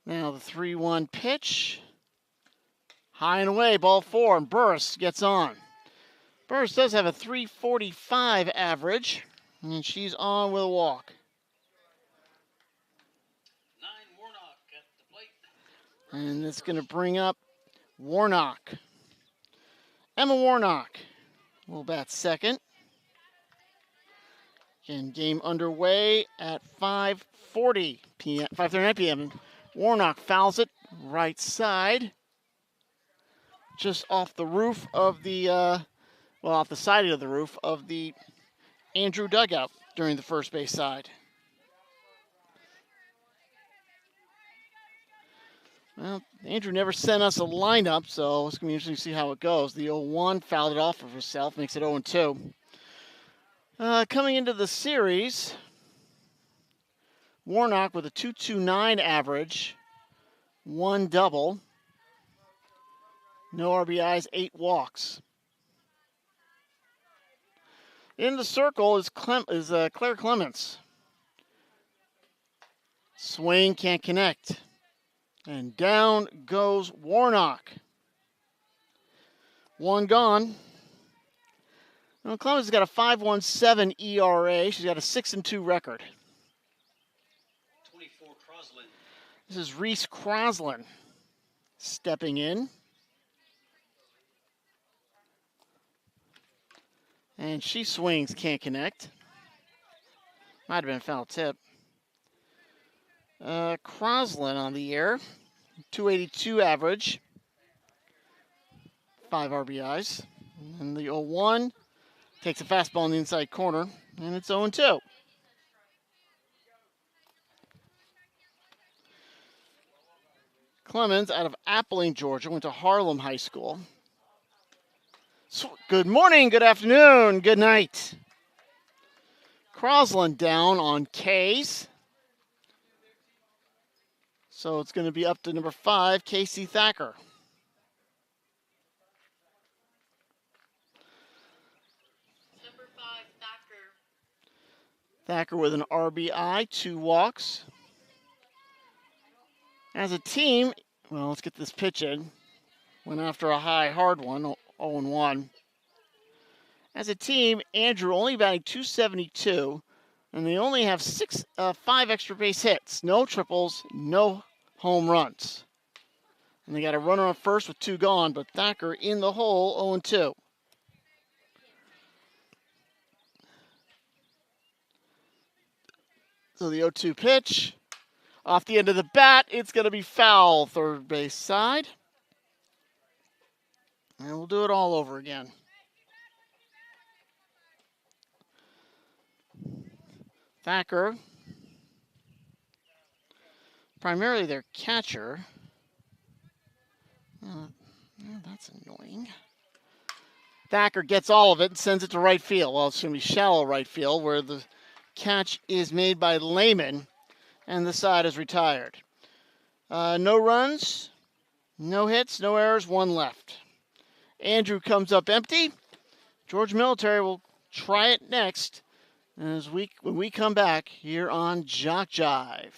Now the 3-1 pitch. High and away, ball 4, and Burris gets on. Burris does have a 345 average, and she's on with a walk. 9 more And it's going to bring up Warnock. Emma Warnock will bat second. Again, game underway at 5:40 p.m. 5:39 p.m. Warnock fouls it right side, just off the roof of the, off the side of the roof of the Andrew dugout during the first base side. Well, Andrew never sent us a lineup, so it's going to be interesting to see how it goes. The 0-1 fouled it off of herself, makes it 0-2. Coming into the series, Warnock with a .229 average, 1 double, no RBIs, 8 walks. In the circle is Claire Clements. Swing can't connect. And down goes Warnock. 1 gone. Now, Clemens has got a 5.17 ERA. She's got a 6-2 record. 24, Croslin. This is Reese Croslin stepping in. And she swings, can't connect. Might have been a foul tip. Croslin on the air. 282 average. 5 RBIs. And the 0-1 takes a fastball in the inside corner, and it's 0-2. Clemens out of Appling, Georgia, went to Harlem High School. Good morning, good afternoon, good night. Croslin down on K's. So it's going to be up to number 5, Casey Thacker. Number 5, Thacker. Thacker with an RBI, 2 walks. As a team, well, let's get this pitch in. Went after a high, hard one, 0-1. As a team, Andrew only batting .272, and they only have 5 extra base hits. No triples, no home runs. And they got a runner on first with 2 gone, but Thacker in the hole, 0-2. So the 0-2 pitch. Off the end of the bat, it's going to be foul, third base side. And we'll do it all over again. Thacker, primarily their catcher. That's annoying. Thacker gets all of it and sends it to right field. Well, it's going to be shallow right field where the catch is made by Lehman, and the side is retired. No runs, no hits, no errors, 1 left. Andrew comes up empty. George Military will try it next when we come back here on JockJive.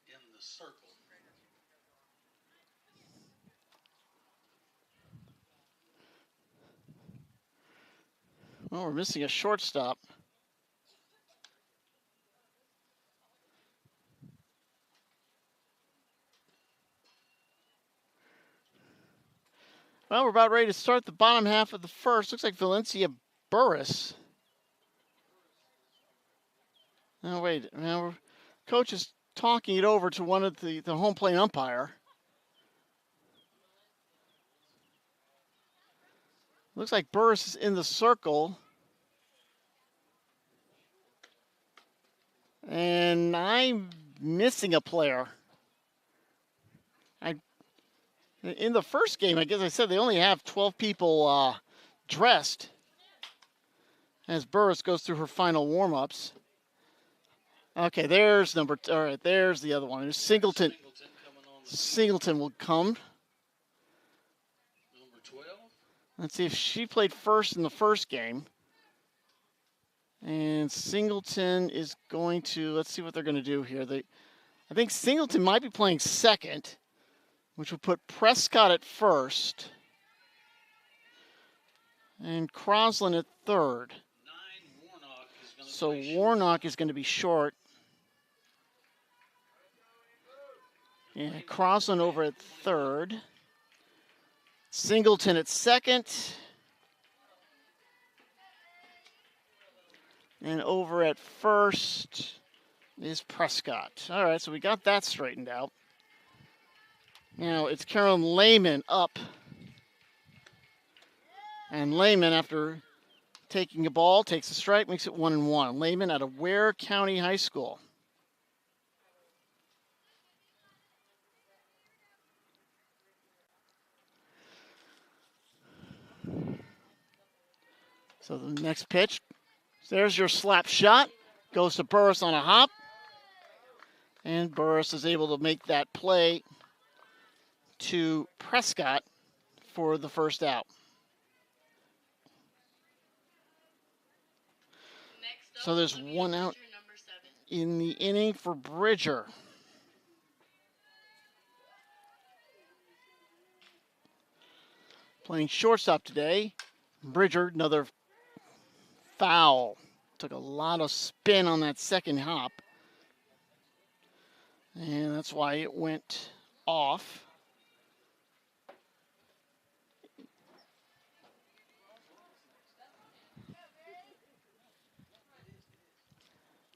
In the circle. Well, we're missing a shortstop. Well, we're about ready to start the bottom half of the first. Looks like Valencia Burris Oh, wait. Now, coach is talking it over to one of the home plate umpire. Looks like Burris is in the circle. And I'm missing a player. In the first game, I guess I said they only have 12 people dressed as Burris goes through her final warm-ups. Okay, there's all right, there's the other one. There's Singleton. Singleton will come. Number 12. Let's see if she played first in the first game. And Singleton is going to, let's see what they're going to do here. I think Singleton might be playing second, which would put Prescott at first. And Croslin at third. 9, Warnock is going to So play short. Warnock is going to be short. Yeah, Croslin over at third. Singleton at second. And over at first is Prescott. All right, so we got that straightened out. Now it's Carolyn Lehman up. And Lehman, after taking a ball, takes a strike, makes it 1-1. Lehman out of Ware County High School. So the next pitch, there's your slap shot. Goes to Burris on a hop. And Burris is able to make that play to Prescott for the first out. Next up, So there's Olivia one out Bridger, number 7. in the inning for Bridger. Playing shortstop today. Bridger, another foul. Took a lot of spin on that second hop. And that's why it went off.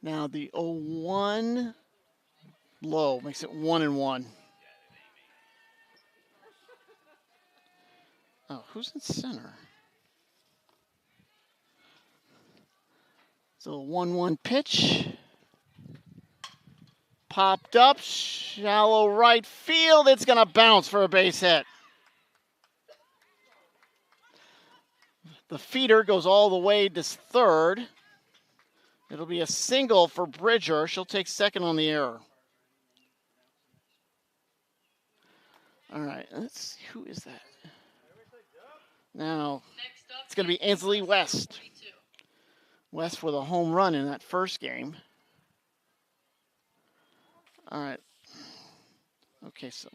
Now the 0-1 low makes it 1-1. Oh, who's in center? So 1-1 pitch. Popped up, shallow right field. It's going to bounce for a base hit. The feeder goes all the way to third. It'll be a single for Bridger. She'll take second on the error. All right, let's see. Who is that? Now, Next up, it's going to be Ansley West. 32. West with a home run in that first game. All right. Okay, so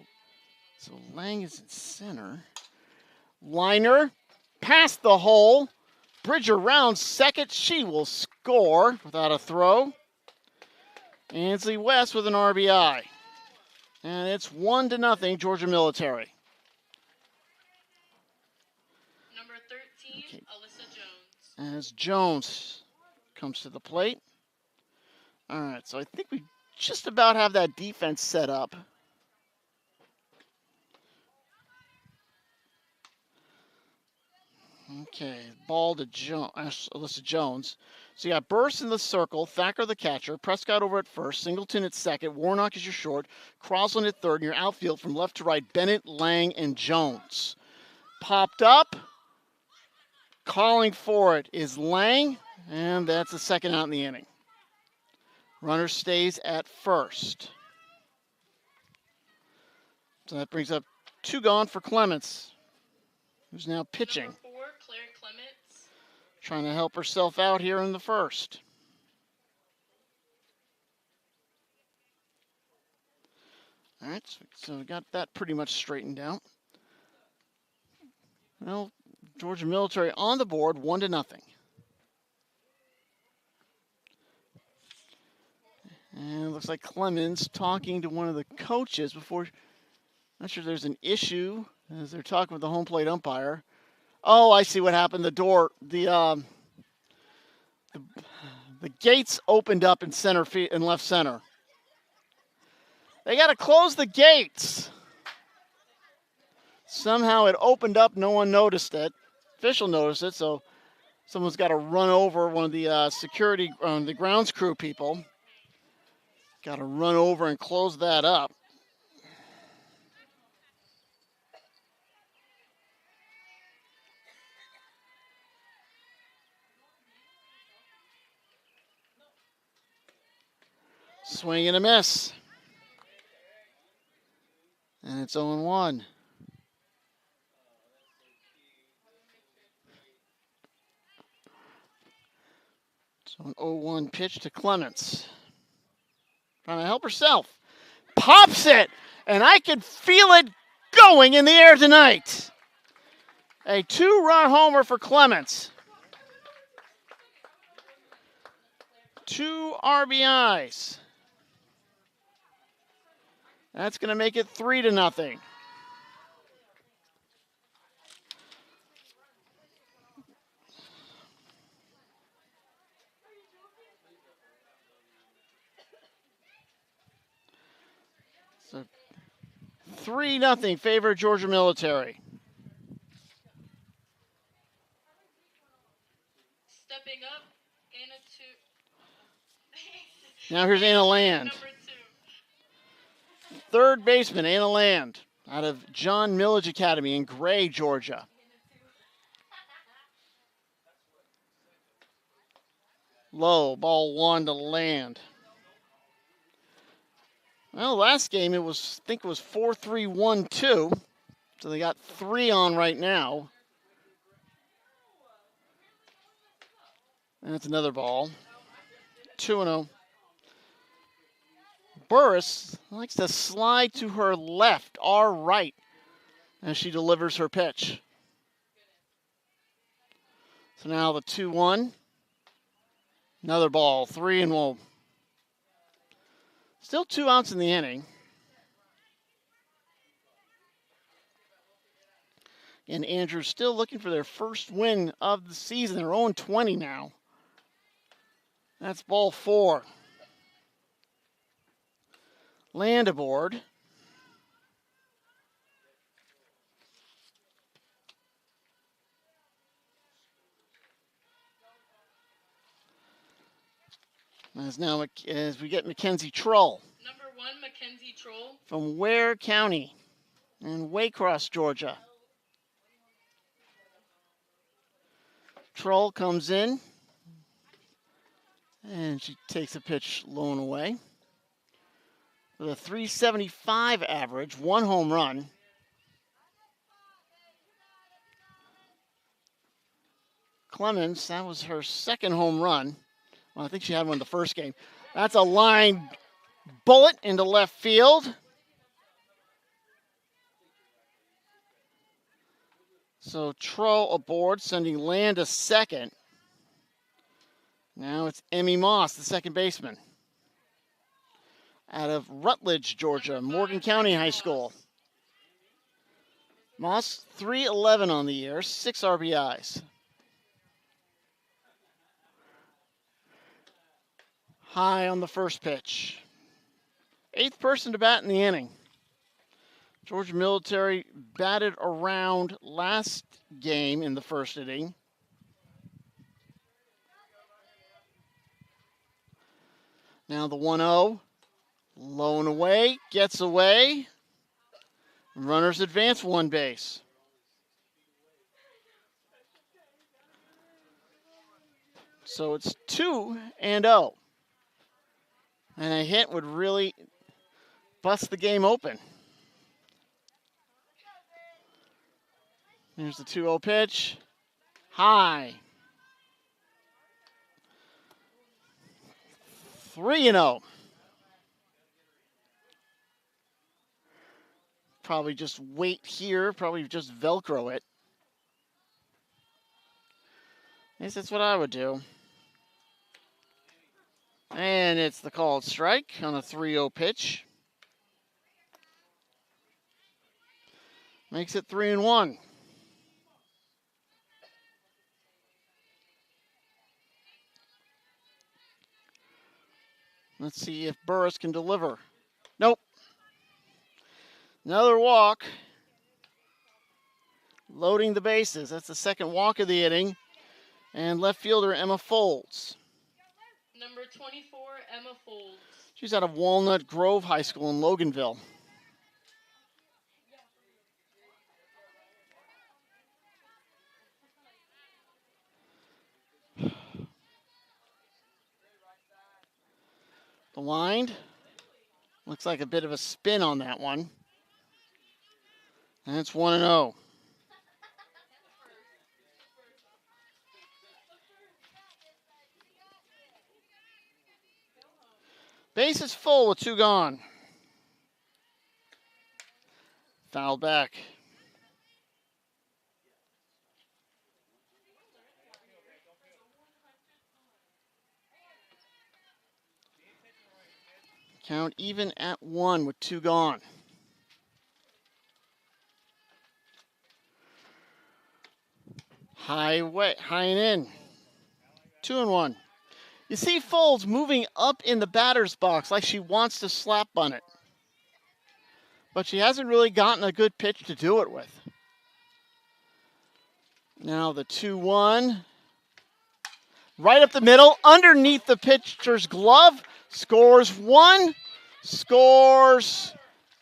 Lang is in center. Liner, past the hole. Bridger rounds second. She will score without a throw. Ansley West with an RBI. And it's 1-0, Georgia Military. Number 13, Okay. Alyssa Jones. As Jones comes to the plate. All right, so I think we just about have that defense set up. Okay, ball to Alyssa Jones. So you got Burris in the circle, Thacker the catcher, Prescott over at first, Singleton at second, Warnock is your short, Croslin at third, and your outfield from left to right, Bennett, Lang, and Jones. Popped up, calling for it is Lang, and that's the second out in the inning. Runner stays at first. So that brings up 2 gone for Clements, who's now pitching. Number 4, Claire Clements. Trying to help herself out here in the first. All right, so we got that pretty much straightened out. Well, Georgia Military on the board, 1-0. And it looks like Clemens talking to one of the coaches before. Not sure there's an issue as they're talking with the home plate umpire. Oh, I see what happened. The The gates opened up in center field and left center. They got to close the gates. Somehow it opened up. No one noticed it. Official noticed it, so someone's got to run over one of the security, the grounds crew people. Got to run over and close that up. Swing and a miss. And it's 0-1. So an 0-1 pitch to Clements. Trying to help herself. Pops it! And I can feel it going in the air tonight. A 2-run homer for Clements. 2 RBIs. That's going to make it 3-0. So 3-0 favor Georgia Military. Stepping up, Anna two. Now here's Anna Land. Number 2. Third baseman, Anna Land, out of John Millage Academy in Gray, Georgia. Low, ball 1 to Land. Well, last game I think it was 4-3-1-2. So they got 3 on right now. And that's another ball. 2-0. Burris likes to slide to her left, our right, as she delivers her pitch. So now the 2-1. Another ball, 3-1. Still 2 outs in the inning. And Andrews still looking for their first win of the season. They're 0-20 now. That's ball 4. Land aboard. As we get Mackenzie Trull. Number 1, Mackenzie Troll. From Ware County in Waycross, Georgia. Trull comes in. And she takes a pitch low and away. With a 375 average, 1 home run. Clemens, that was her second home run. Well, I think she had one the first game. That's a line bullet into left field. So Trull aboard, sending Land to second. Now it's Emmy Moss, the second baseman. Out of Rutledge, Georgia, Morgan County High School. Moss, 311 on the year, 6 RBIs. High on the first pitch. 8th person to bat in the inning. Georgia Military batted around last game in the first inning. Now the 1-0. Low and away, gets away. Runners advance 1 base. So it's 2-0. And a hit would really bust the game open. Here's the 2-0 pitch. High. 3-0. Probably just wait here, probably just Velcro it. At least that's what I would do. And it's the called strike on a 3-0 pitch. Makes it 3-1. Let's see if Burris can deliver. Nope. Another walk. Loading the bases. That's the second walk of the inning. And left fielder Emma Folds. Number 24, Emma Folds. She's out of Walnut Grove High School in Loganville. The wind. Looks like a bit of a spin on that one. And it's 1-0. Base is full with 2 gone. Foul back. Count even at 1 with 2 gone. High and in. 2-1. You see Folds moving up in the batter's box like she wants to slap bunt it. But she hasn't really gotten a good pitch to do it with. Now the 2-1. Right up the middle, underneath the pitcher's glove. Scores 1. Scores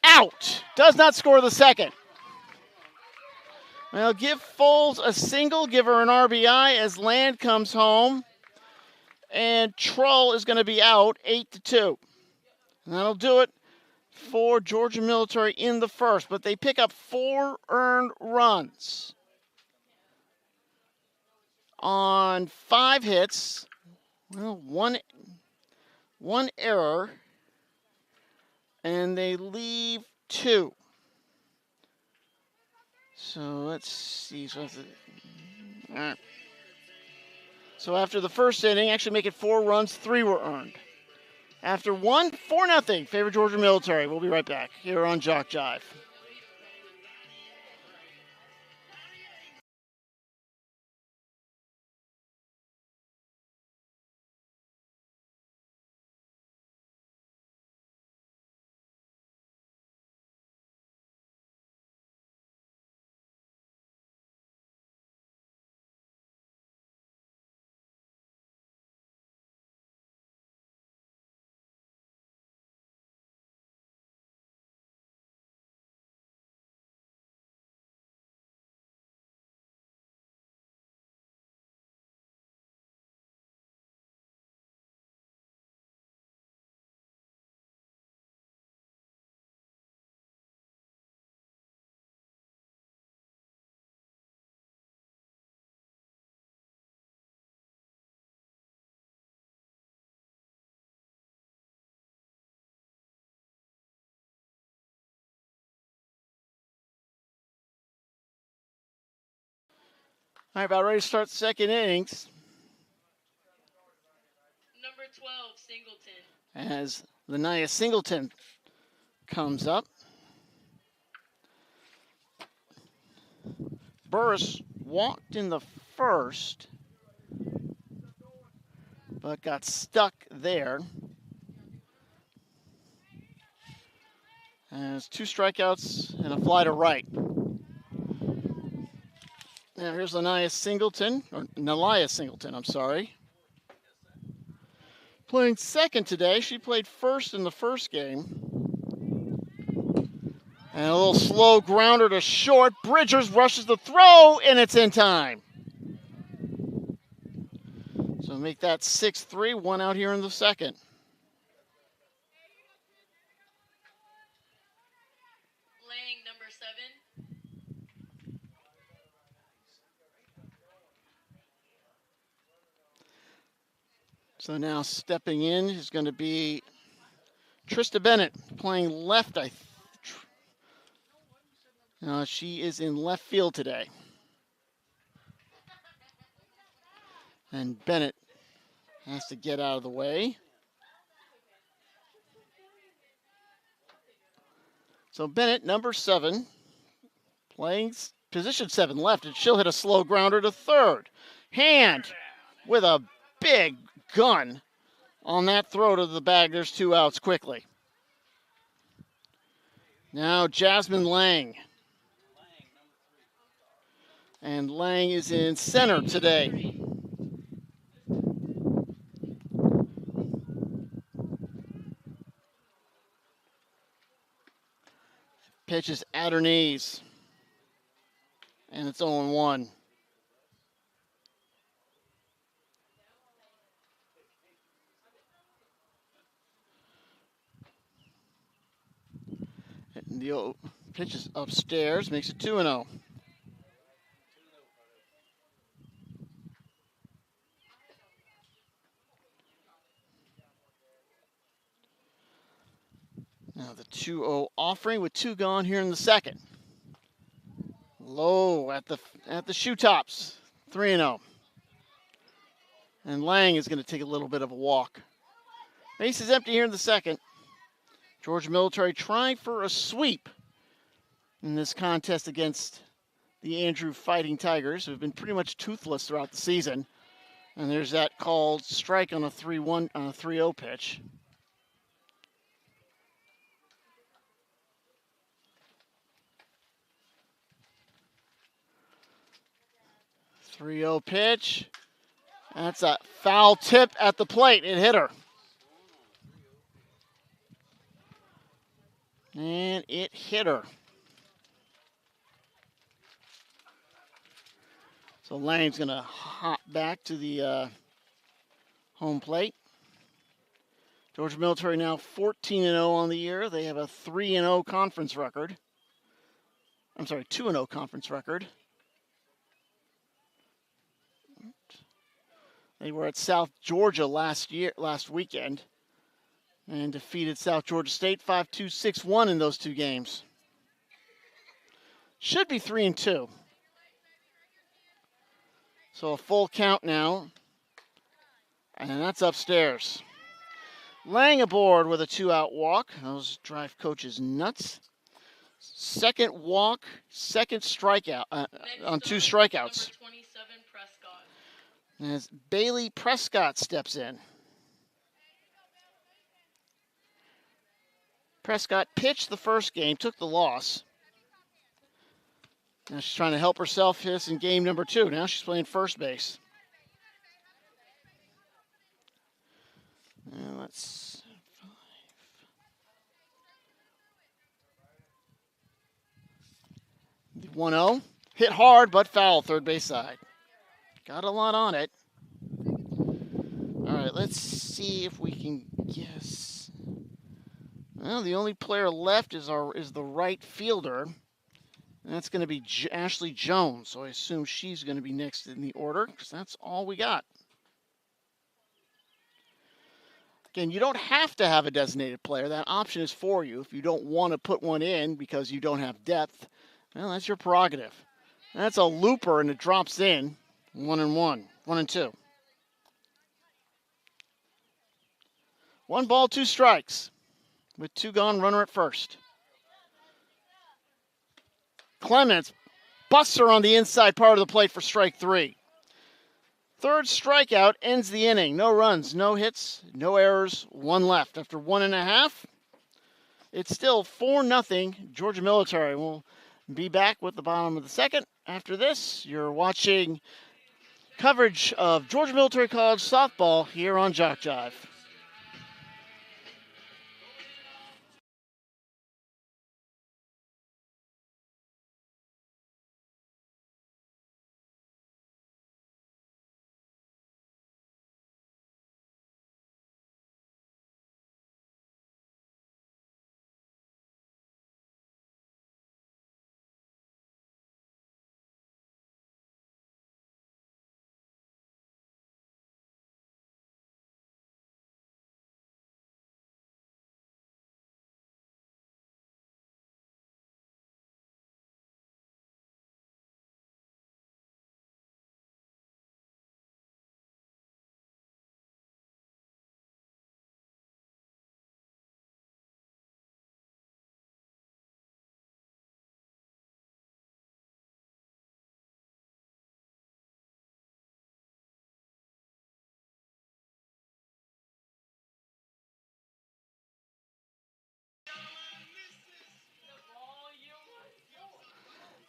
out. Does not score the second. Well, give Folds a single, give her an RBI as Land comes home. And Trull is going to be out 8-2. And that'll do it for Georgia Military in the first. But they pick up 4 earned runs on 5 hits. Well, one error. And they leave 2. So let's see. All right. So after the first inning, actually make it 4 runs, 3 were earned. After 1, 4-0, favor Georgia Military. We'll be right back here on JockJive. All right, about ready to start the second innings. Number 12, Singleton. As Lanaya Singleton comes up. Burris walked in the first, but got stuck there. As 2 strikeouts and a fly to right. Now here's Lanaya Singleton, or Nalaya Singleton, I'm sorry. Playing second today. She played first in the first game. And a little slow grounder to short. Bridgers rushes the throw, and it's in time. So make that 6-3, 1 out here in the second. Lang, number 7. So now stepping in is going to be Trista Bennett, playing left. She is in left field today. And Bennett has to get out of the way. So Bennett, number 7, playing position 7 left, and she'll hit a slow grounder to third. Hand with a big gun On that throw to the bag, there's 2 outs quickly. Now Jasmine Lang. And Lang is in center today. Pitch is at her knees. And it's 0-1. And the pitch is upstairs, makes it 2-0. Now the 2-0 offering with 2 gone here in the second. Low at the shoe tops, 3-0. And Lang is going to take a little bit of a walk. Base is empty here in the second. Georgia Military trying for a sweep in this contest against the Andrew Fighting Tigers, who have been pretty much toothless throughout the season. And there's that called strike on a 3-0 pitch. .30 pitch. That's a foul tip at the plate. It hit her. And it hit her. So Lang's going to hop back to the home plate. Georgia Military now 14-0 on the year. They have a 3-0 conference record. I'm sorry, 2-0 conference record. They were at South Georgia last weekend and defeated South Georgia State 5-2, 6-1 in those 2 games. Should be 3-2. So a full count now. And that's upstairs. Lang aboard with a 2-out walk. Those drive coaches nuts. Second walk, second strikeout on 2 strikeouts. Number 27, Prescott. As Bailey Prescott steps in. Prescott pitched the first game, took the loss. Now she's trying to help herself this in game number 2. Now she's playing first base. And let's 1-0. Hit hard, but foul, third base side. Got a lot on it. All right, let's see if we can guess. Well, the only player left is the right fielder. And that's going to be Ashley Jones. So I assume she's going to be next in the order because that's all we got. Again, you don't have to have a designated player. That option is for you. If you don't want to put one in because you don't have depth, well, that's your prerogative. That's a looper, and it drops in 1-1, 1-2. 1 ball, 2 strikes with 2 gone, runner at first. Clements busts her on the inside part of the plate for strike 3. Third strikeout ends the inning. No runs, no hits, no errors, 1 left. After 1.5, it's still 4-0. Georgia Military will be back with the bottom of the second. After this, you're watching coverage of Georgia Military College softball here on JockJive.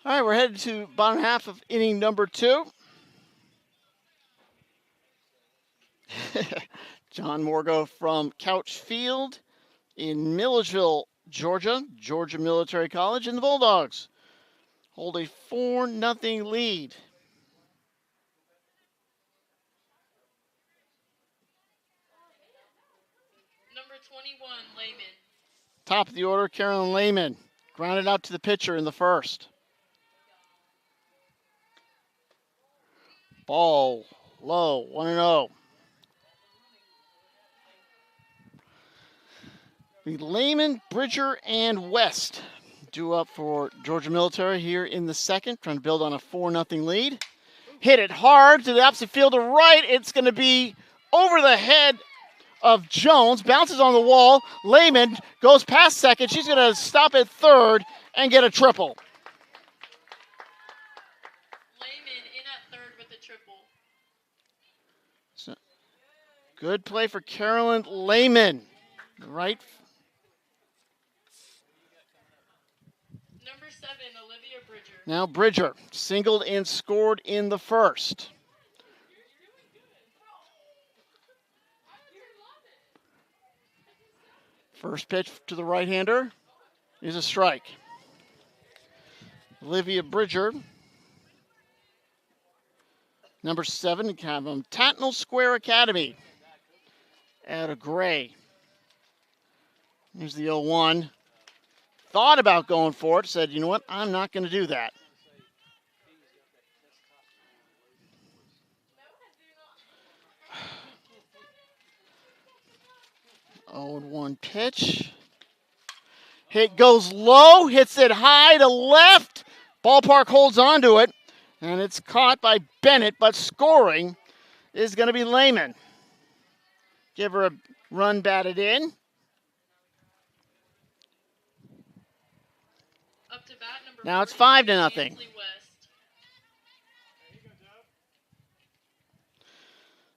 All right, we're headed to bottom half of inning number 2. John Morgo from Couch Field in Milledgeville, Georgia, Georgia Military College, and the Bulldogs hold a 4-0 lead. Number 21, Lehman. Top of the order, Carolyn Lehman. Grounded out to the pitcher in the first. Ball low, 1-0. The Lehman, Bridger, and West due up for Georgia Military here in the second, trying to build on a 4-0 lead. Hit it hard to the opposite field to right. It's going to be over the head of Jones, bounces on the wall. Lehman goes past second. She's going to stop at third and get a triple. Lehman in at third with a triple. So, good play for Carolyn Lehman. Right. Number 7, Olivia Bridger. Now Bridger singled and scored in the first. First pitch to the right-hander is a strike. Olivia Bridger, number 7, from Tatnall Square Academy, out of Gray. Here's the 0-1. Thought about going for it, said, you know what, I'm not going to do that. 0-1 pitch. Hit goes low, hits it high to left. Ballpark holds on to it, and it's caught by Bennett, but scoring is going to be Lehman. Give her a run batted in. Up to bat, number Now it's 42, 5-0. Ansley West.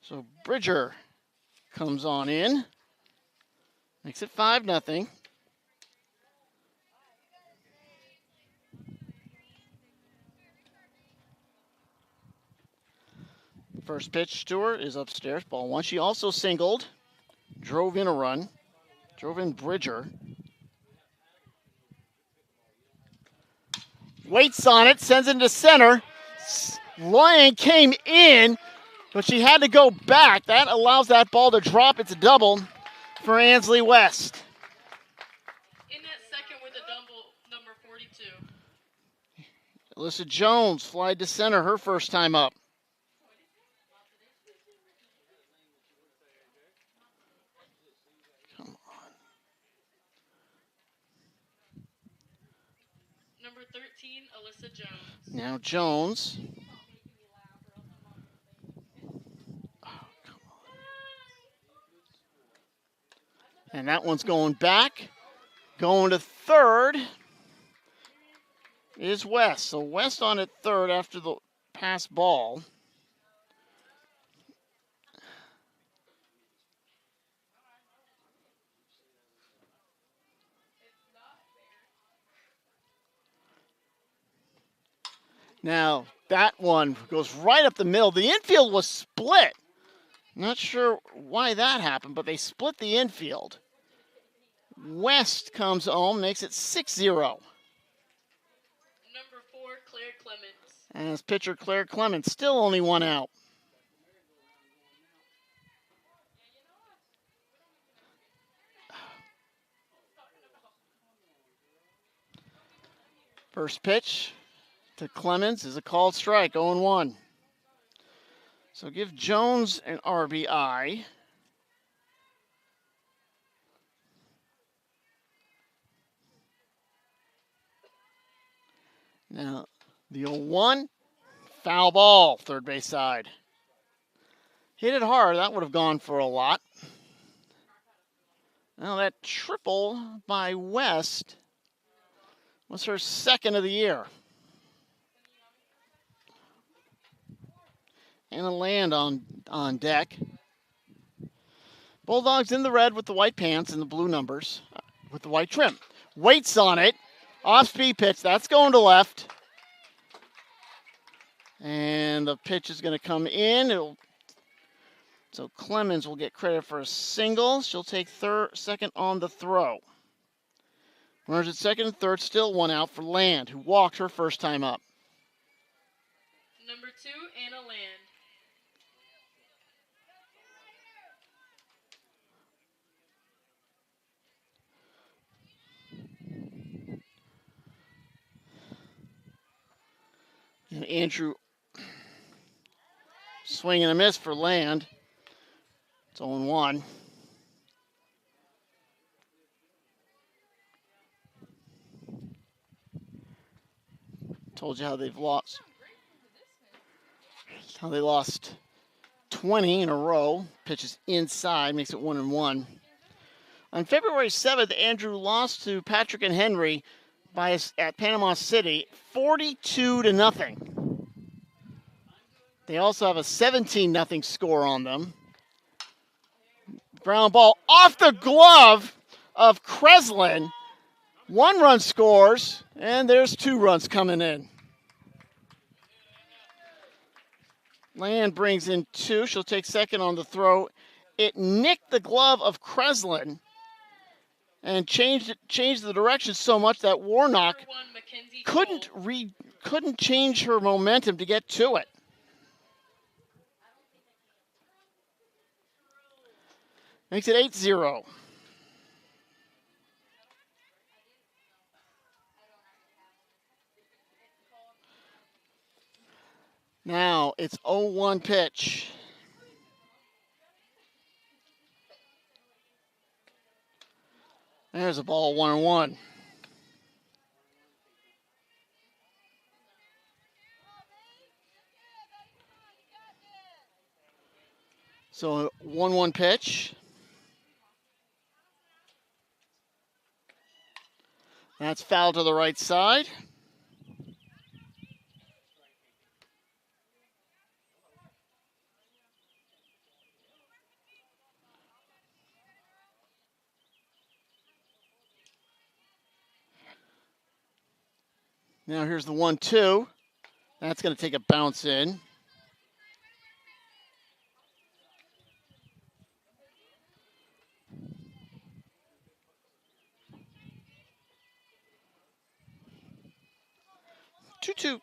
So Bridger comes on in. Makes it 5-0. First pitch to her is upstairs, ball 1. She also singled, drove in a run, drove in Bridger. Waits on it, sends it to center. Ryan came in, but she had to go back. That allows that ball to drop. It's a double for Ansley West. In at second with a double, number 42. Alyssa Jones flied to center her first time up. Come on. Number 13, Alyssa Jones. Now Jones. And that one's going back. Going to third is West. So West on at third after the pass ball. Now that one goes right up the middle. The infield was split. Not sure why that happened, but they split the infield. West comes home, makes it 6-0. Number 4, Claire Clements. And as pitcher Claire Clements, still only 1 out. First pitch to Clemens is a called strike, 0-1. So give Jones an RBI. Now, the 0-1, foul ball, third base side. Hit it hard, that would have gone for a lot. Now that triple by West was her second of the year. And a land on deck. Bulldogs in the red with the white pants and the blue numbers with the white trim. Waits on it. Off-speed pitch. That's going to left. And the pitch is going to come in. So Clemens will get credit for a single. She'll take second on the throw. Runners at second and third, still one out for Land, who walked her first time up. Number 2, Anna Land. And Andrew swing and a miss for Land. It's 0-1. Told you how they've lost. How they lost 20 in a row. Pitches inside, makes it 1-1. On February 7th, Andrew lost to Patrick and Henry at Panama City, 42-0. They also have a 17-0 score on them. Ground ball off the glove of Kreslin. 1 run scores, and there's 2 runs coming in. Land brings in 2. She'll take second on the throw. It nicked the glove of Kreslin and changed the direction so much that Warnock couldn't change her momentum to get to it. Makes it 8-0. Now it's 0-1 pitch. There's a ball, 1-1. So 1-1 pitch. That's foul to the right side. Now here's the 1-2. That's going to take a bounce in. Two.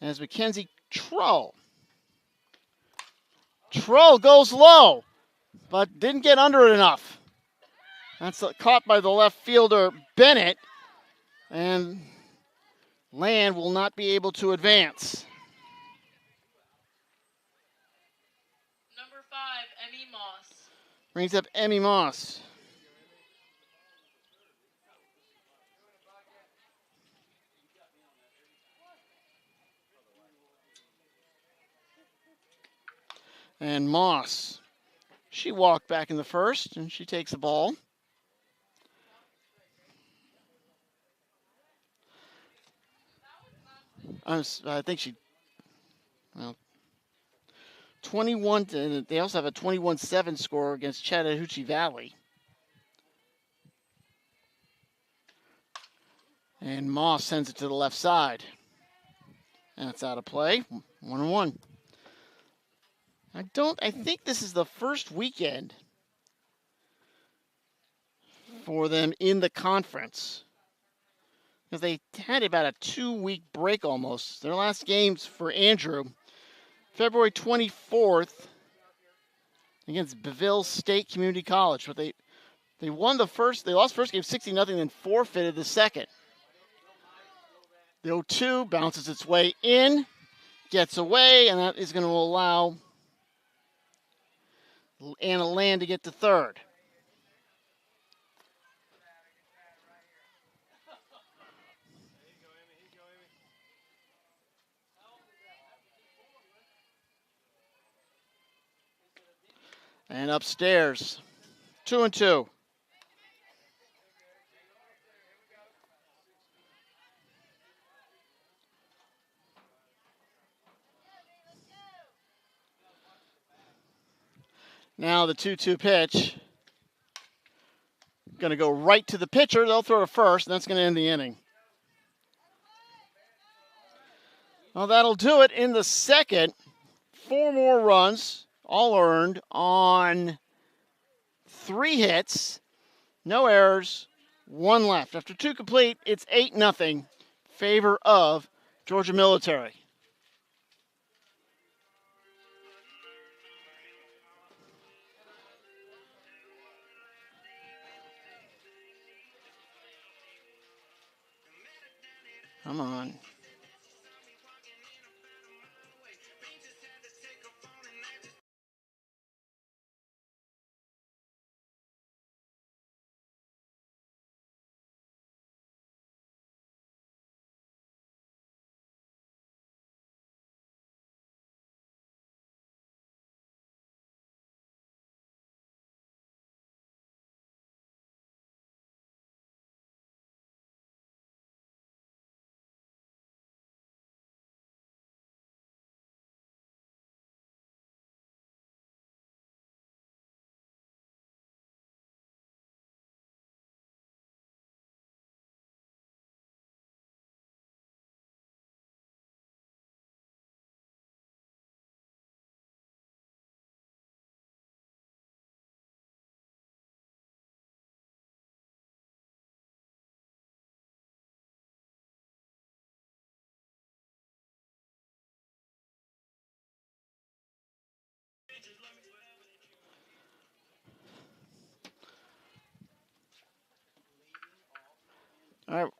As Mackenzie Trull. Trull goes low, but didn't get under it enough. That's caught by the left fielder, Bennett. And Land will not be able to advance. Number 5, Emmy Moss. Brings up Emmy Moss. And Moss, she walked back in the first, and she takes the ball. I think she, 21, and they also have a 21-7 score against Chattahoochee Valley. And Moss sends it to the left side. And it's out of play, 1-1. I think this is the first weekend for them in the conference. Because they had about a 2-week break almost. Their last games for Andrew, February 24th against Beville State Community College. But they lost first game 60-0, then forfeited the second. The 0-2 bounces its way in, gets away, and that is going to allow Anna Land to get to third. And upstairs, 2-2. Now the 2-2 pitch. Going to go right to the pitcher. They'll throw to first, and that's going to end the inning. Well, that'll do it in the second. 4 more runs, all earned on 3 hits, no errors, 1 left. After 2 complete, it's 8-0 favor of Georgia Military. Come on. All right.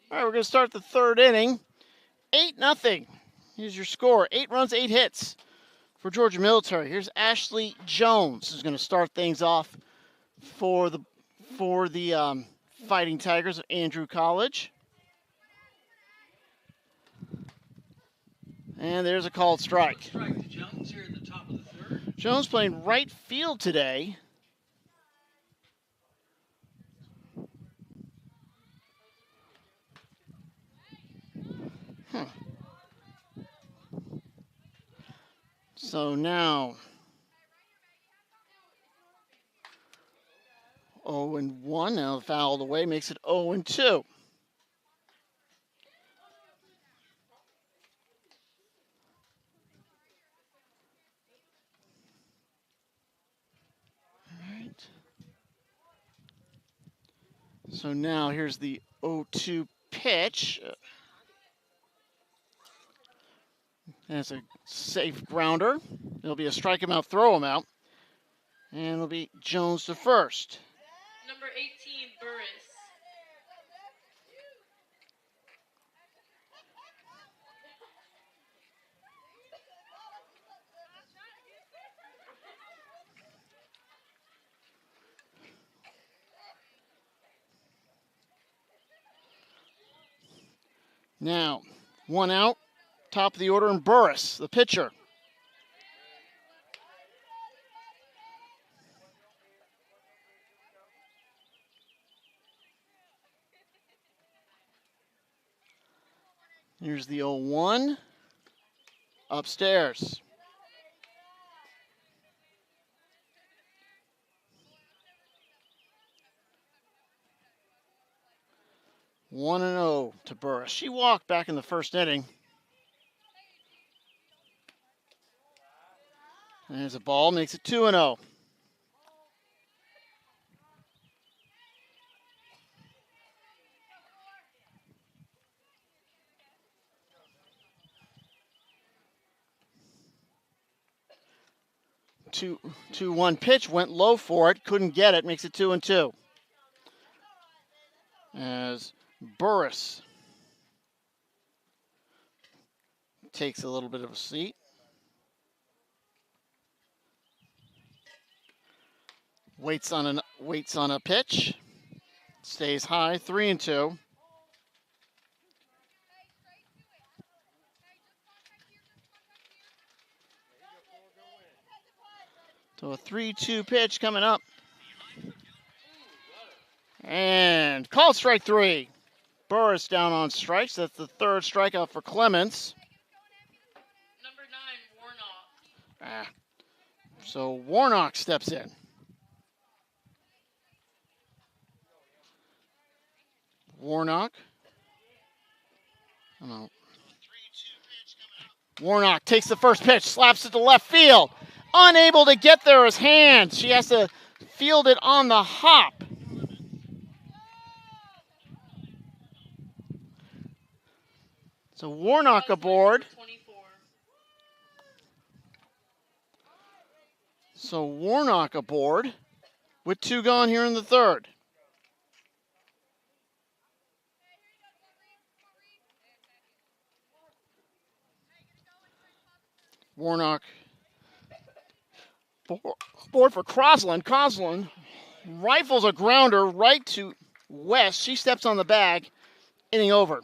All right, we're going to start the third inning. 8-0. Here's your score. 8 runs, 8 hits for Georgia Military. Here's Ashley Jones, who's going to start things off for the Fighting Tigers of Andrew College. And there's a called strike. Strike to Jones here at the top of the third. Jones playing right field today. So now 0-1. Now fouled away makes it 0-2. So now here's the 0-2 pitch. That's a safe grounder. It'll be a strike him out, throw him out. And it'll be Jones to first. Number 18, Burris. Now, 1 out, top of the order, and Burris, the pitcher. Here's the 0-1. Upstairs. One and 0 to Burris. She walked back in the first inning. And there's a ball, makes it 2-0. Two one pitch, went low for it, couldn't get it, makes it 2-2. As Burris takes a little bit of a seat. Waits on a pitch. Stays high, 3-2. So a 3-2 pitch coming up. And called strike 3. Burris down on strikes. That's the third strikeout for Clements. Number 9, Warnock. So Warnock steps in. Warnock Warnock takes the first pitch, slaps it to left field. Unable to get there as hands. She has to field it on the hop. So Warnock aboard. 24. So Warnock aboard with 2 gone here in the third. Warnock board for Crosland. Crosland rifles a grounder right to West. She steps on the bag, inning over.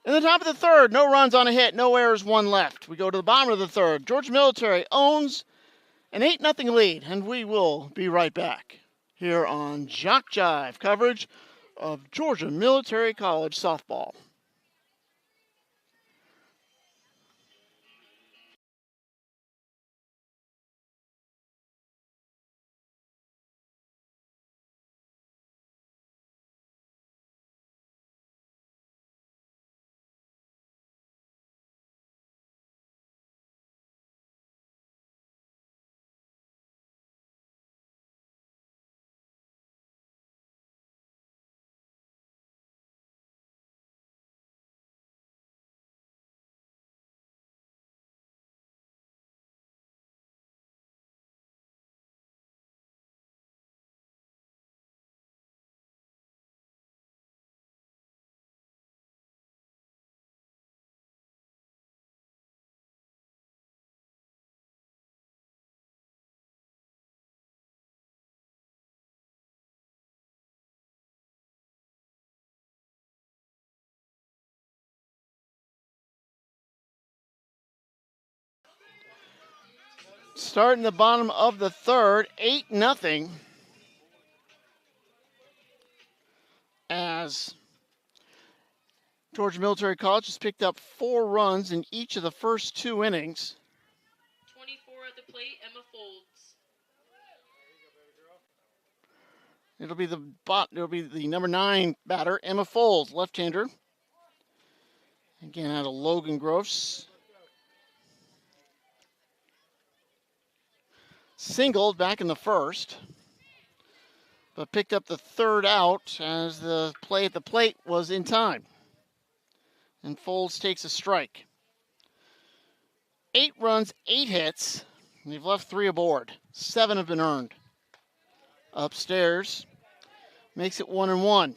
In the top of the third, no runs on a hit, no errors, 1 left. We go to the bottom of the third. Georgia Military owns an 8-0 lead, and we will be right back here on JockJive coverage of Georgia Military College softball. Starting the bottom of the third, 8-0. As Georgia Military College has picked up 4 runs in each of the first 2 innings. 24 at the plate, Emma Folds. It'll be the number 9 batter, Emma Folds, left-hander. Again, out of Logan Gross. Singled back in the first, but picked up the third out as the play at the plate was in time. And Folds takes a strike. 8 runs, 8 hits. And they've left 3 aboard. 7 have been earned. Upstairs makes it 1-1.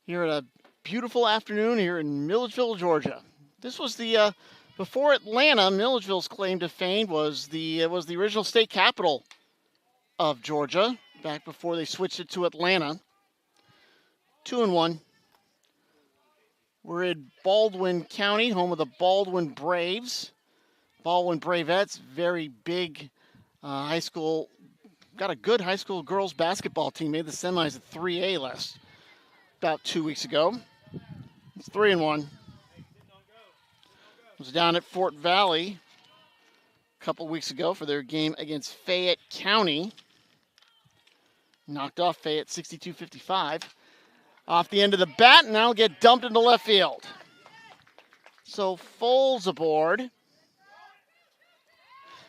Here at a beautiful afternoon here in Milledgeville, Georgia. This was the before Atlanta. Milledgeville's claim to fame was the original state capital of Georgia back before they switched it to Atlanta. 2-1. We're in Baldwin County, home of the Baldwin Braves. Baldwin Bravettes, very big high school. Got a good high school girls basketball team. Made the semis at 3A about 2 weeks ago. It's 3-1. Was down at Fort Valley a couple weeks ago for their game against Fayette County. Knocked off Fayette 62-55. Off the end of the bat, and now get dumped into left field. So Foles aboard.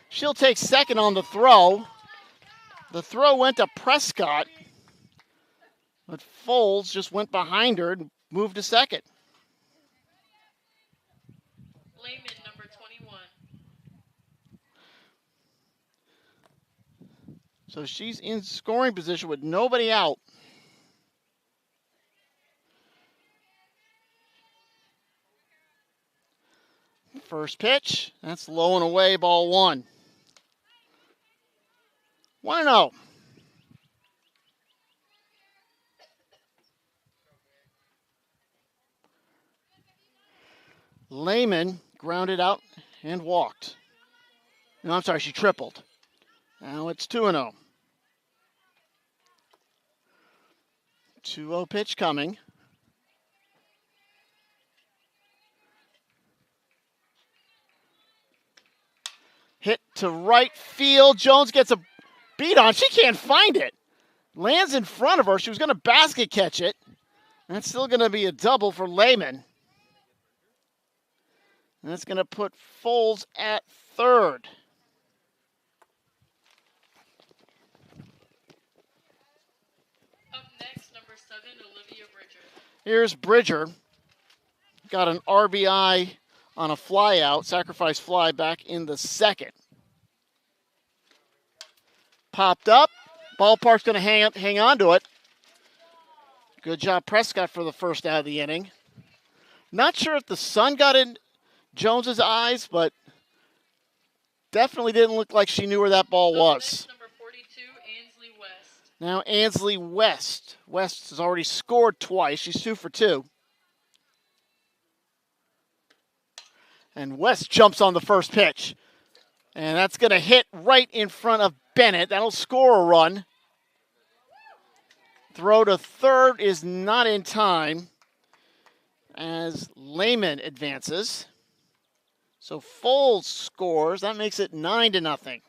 She'll take second on the throw. The throw went to Prescott, but Foles just went behind her and moved to second. Lehman, number 21. So she's in scoring position with nobody out. First pitch, that's low and away, ball 1. 1-0. Lehman grounded out and walked. No, I'm sorry, she tripled. Now it's 2-0. 2-0 pitch coming. Hit to right field. Jones gets a beat on. She can't find it. Lands in front of her. She was going to basket catch it. That's still going to be a double for Lehman. And that's going to put Foles at third. Up next, number 7, Olivia Bridger. Here's Bridger. Got an RBI on a fly out, sacrifice fly back in the second. Popped up. Ballpark's going to hang on to it. Good job, Prescott, for the first out of the inning. Not sure if the sun got in Jones's eyes, but definitely didn't look like she knew where that ball was. Next, number 42, Ansley West. Now Ansley West. West has already scored twice. She's 2 for 2. And West jumps on the first pitch. And that's going to hit right in front of Bennett. That'll score a run. Throw to third is not in time as Lehman advances. So Foles scores. That makes it 9-0.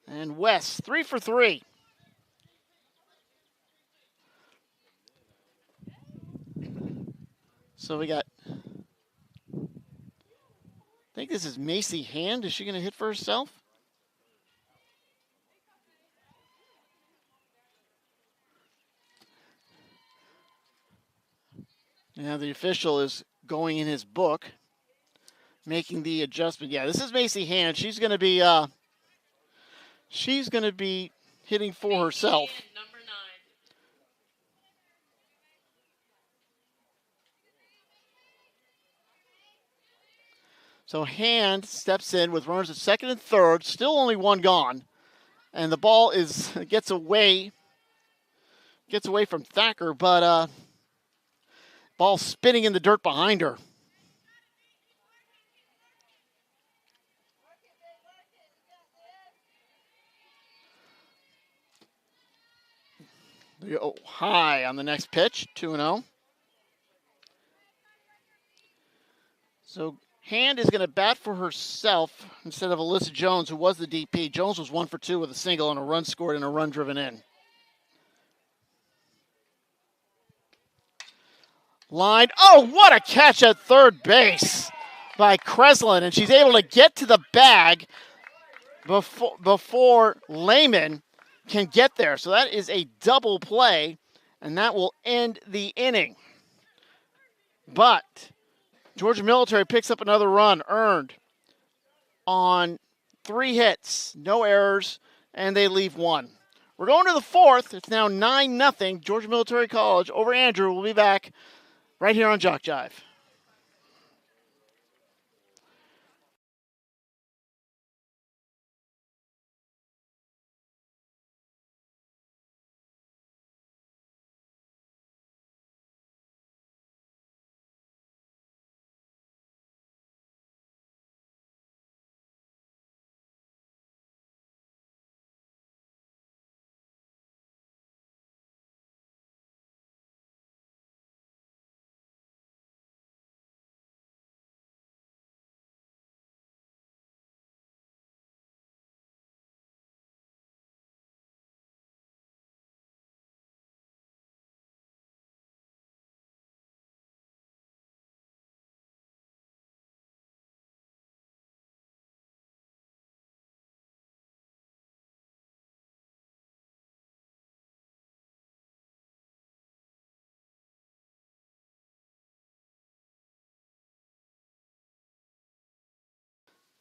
And West, 3 for 3. So we got, I think this is Macy Hand. Is she going to hit for herself? Now the official is going in his book, making the adjustment. Yeah, this is Macy Hand. She's going to be hitting for herself. And number 9. So Hand steps in with runners at second and third, still only one gone, and the ball gets away from Thacker, but ball spinning in the dirt behind her. They go high on the next pitch, 2-0. So Hand is going to bat for herself instead of Alyssa Jones, who was the DP. Jones was 1 for 2 with a single and a run scored and a run driven in. Line. Oh, what a catch at third base by Kreslin. And she's able to get to the bag before Lehman can get there. So that is a double play, and that will end the inning. But Georgia Military picks up another run earned on 3 hits, no errors, and they leave 1. We're going to the 4th. It's now 9-0. Georgia Military College over Andrew. We'll be back right here on JockJive.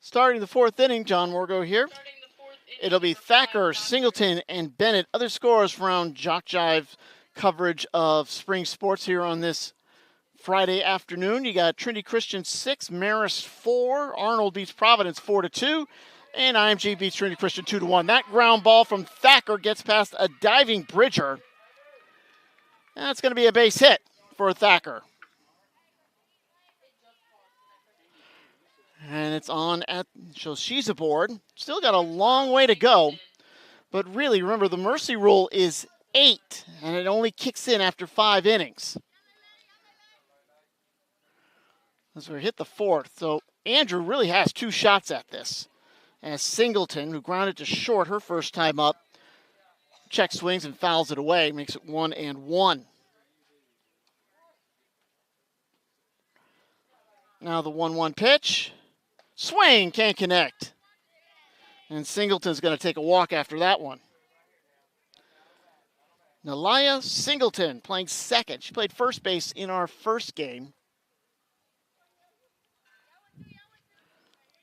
Starting the 4th inning, John Morgo here. Starting the 4th inning, It'll be number 5, Thacker, Dr. Singleton, and Bennett. Other scores from JockJive coverage of spring sports here on this Friday afternoon. You got Trinity Christian 6, Marist 4, Arnold beats Providence 4-2, and IMG beats Trinity Christian 2-1. That ground ball from Thacker gets past a diving Bridger. That's going to be a base hit for Thacker. And it's on so she's aboard. Still got a long way to go. But really, remember, the mercy rule is 8, and it only kicks in after 5 innings. As we hit the 4th. So Andrew really has 2 shots at this. As Singleton, who grounded to short her first time up, check swings and fouls it away, makes it 1-1. Now the 1-1 pitch. Swing, can't connect. And Singleton's going to take a walk after that one. Nalaya Singleton playing second. She played first base in our first game.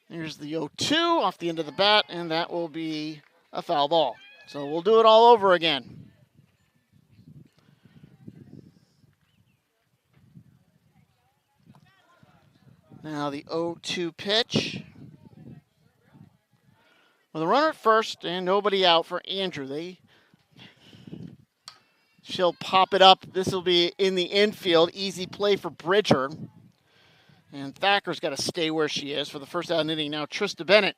Here's the 0-2 off the end of the bat, and that will be a foul ball. So we'll do it all over again. Now the 0-2 pitch. With a runner at first and nobody out for Andrew. She'll pop it up. This will be in the infield. Easy play for Bridger. And Thacker's got to stay where she is for the first out of the inning. Now Trista Bennett.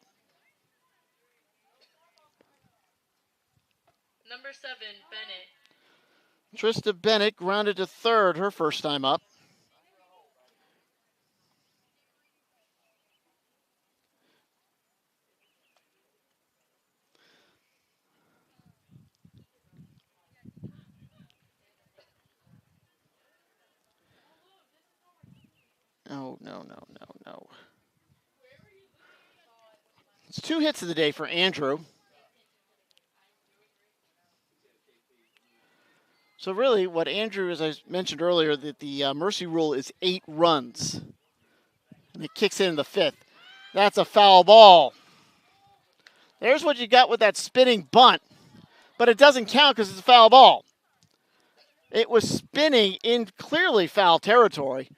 Number 7, Bennett. Trista Bennett grounded to third her first time up. Oh, no. It's 2 hits of the day for Andrew. So really what Andrew, as I mentioned earlier, that the mercy rule is 8 runs. And it kicks in the 5th. That's a foul ball. There's what you got with that spinning bunt. But it doesn't count because it's a foul ball. It was spinning in clearly foul territory.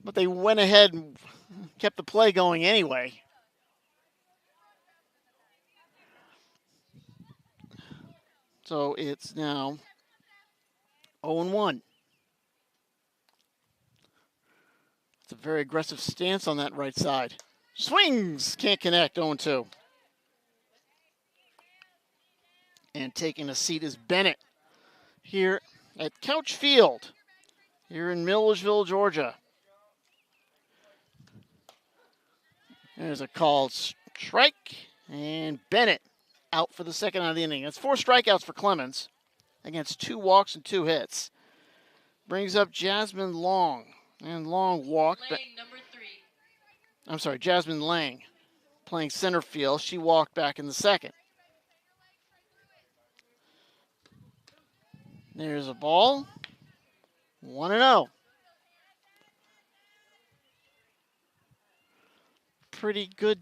But they went ahead and kept the play going anyway. So it's now 0-1. It's a very aggressive stance on that right side. Swings, can't connect, 0-2. And taking a seat is Bennett here at Couch Field here in Milledgeville, Georgia. There's a called strike, and Bennett out for the second out of the inning. That's 4 strikeouts for Clemens against 2 walks and 2 hits. Brings up Jasmine Long, and Long walked. Lang, number 3. I'm sorry, Jasmine Lang playing center field. She walked back in the second. There's a ball. 1-0. Pretty good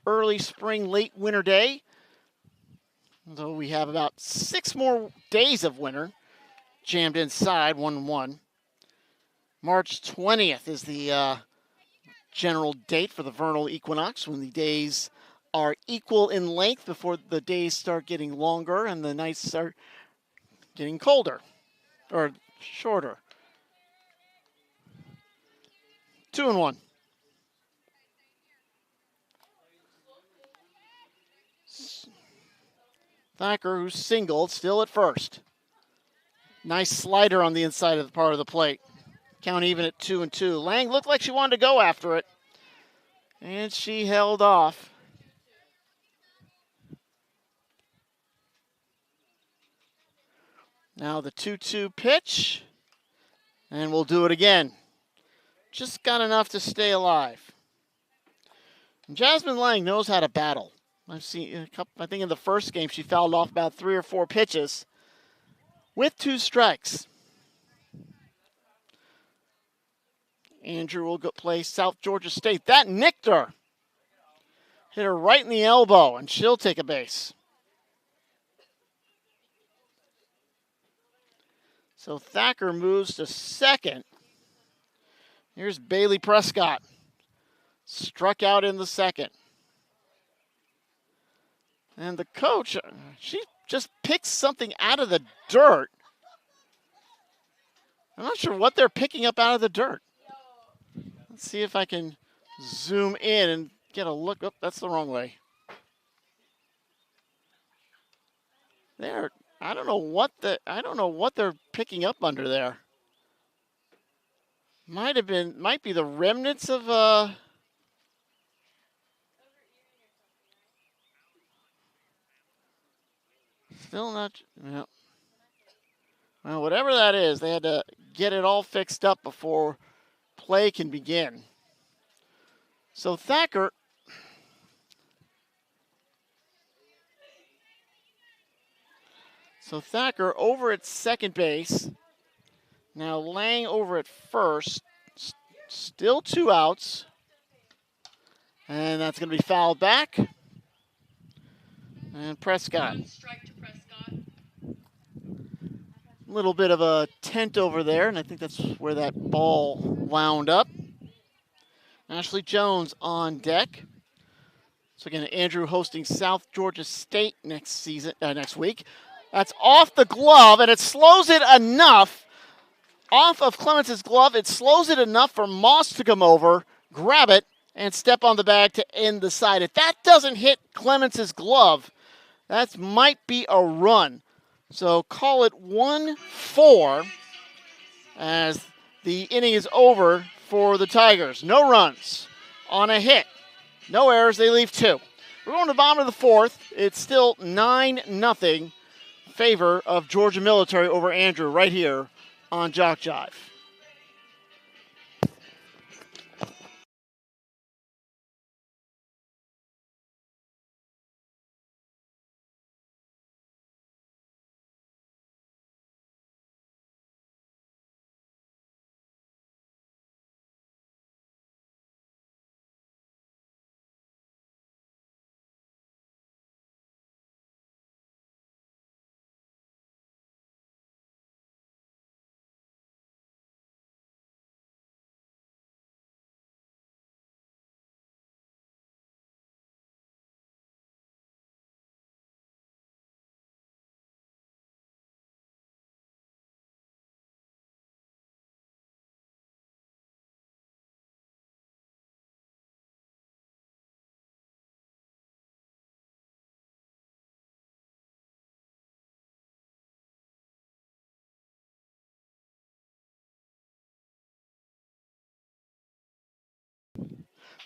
early spring, late winter day. Although we have about 6 more days of winter jammed inside, 1-1. March 20th is the general date for the vernal equinox, when the days are equal in length before the days start getting longer and the nights start getting colder or shorter. 2-1. Thacker, who's singled, still at first. Nice slider on the inside of the part of the plate. Count even at 2-2. Lang looked like she wanted to go after it, and she held off. Now the 2-2 pitch, and we'll do it again. Just got enough to stay alive. And Jasmine Lang knows how to battle. I've seen a couple, I think in the first game she fouled off about 3 or 4 pitches with 2 strikes. Andrew will go play South Georgia State. That nicked her. Hit her right in the elbow, and she'll take a base. So Thacker moves to second. Here's Bailey Prescott. Struck out in the second. And the coach, she just picked something out of the dirt. I'm not sure what they're picking up out of the dirt. Let's see if I can zoom in and get a look. Oh, that's the wrong way. I don't know what they're picking up under there. Might be the remnants of still not, yeah. Well, whatever that is, they had to get it all fixed up before play can begin. So Thacker over at second base. Now Lang over at first. Still 2 outs. And that's going to be fouled back. And Prescott. 1 strike to Prescott. A little bit of a tent over there, and I think that's where that ball wound up. Ashley Jones on deck. So again, Andrew hosting South Georgia State next week. That's off the glove, and it slows it enough. Off of Clemens' glove, it slows it enough for Moss to come over, grab it, and step on the bag to end the side. If that doesn't hit Clemens' glove, that might be a run. So call it 1-4 as the inning is over for the Tigers. No runs on a hit. No errors, they leave 2. We're going to the bottom of the 4th. It's still 9-0 favor of Georgia Military over Andrew right here on JockJive.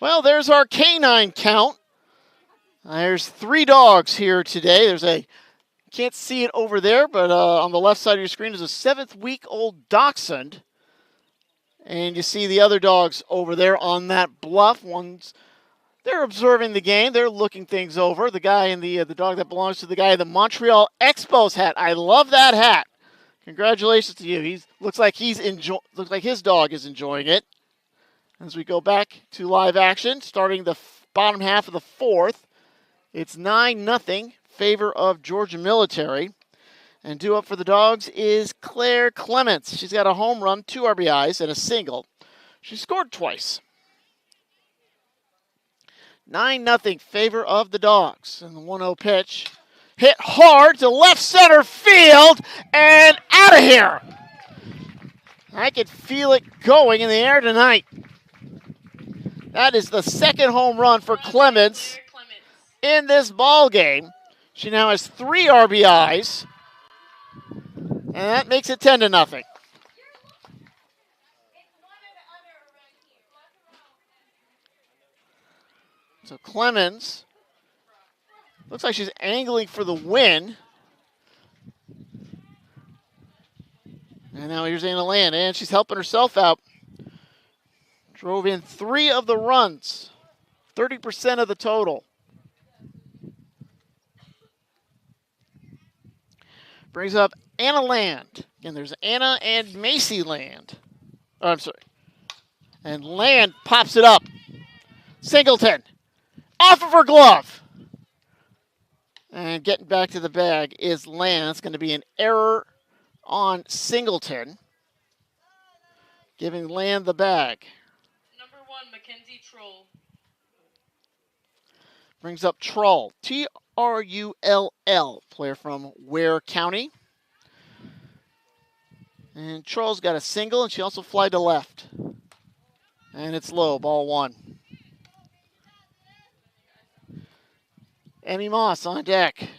Well, there's our canine count. There's 3 dogs here today. Can't see it over there, but on the left side of your screen is a 7th-week-old dachshund. And you see the other dogs over there on that bluff. They're observing the game. They're looking things over. The guy in the dog that belongs to the guy in the Montreal Expos hat. I love that hat. Congratulations to you. Looks like his dog is enjoying it. As we go back to live action, starting the bottom half of the 4th, it's 9-0 favor of Georgia Military. And due up for the Dogs is Claire Clements. She's got a home run, 2 RBIs, and a single. She scored twice. 9-0 favor of the Dogs. And the 1-0 pitch hit hard to left center field and out of here. I could feel it going in the air tonight. That is the 2nd home run for Clements in this ball game. She now has 3 RBIs, and that makes it 10-0. So Clemens looks like she's angling for the win. And now here's Anna Land, and she's helping herself out. Drove in 3 of the runs, 30% of the total. Brings up Anna Land. Again, there's Anna and Macy Land. Oh, I'm sorry. And Land pops it up. Singleton. Off of her glove. And getting back to the bag is Land. It's going to be an error on Singleton. Giving Land the bag. Number 1, Mackenzie Troll. Brings up Trull. Trull, player from Ware County. And Trull's got a single, and she also flied to left. And it's low, ball 1. Emmy Moss on deck.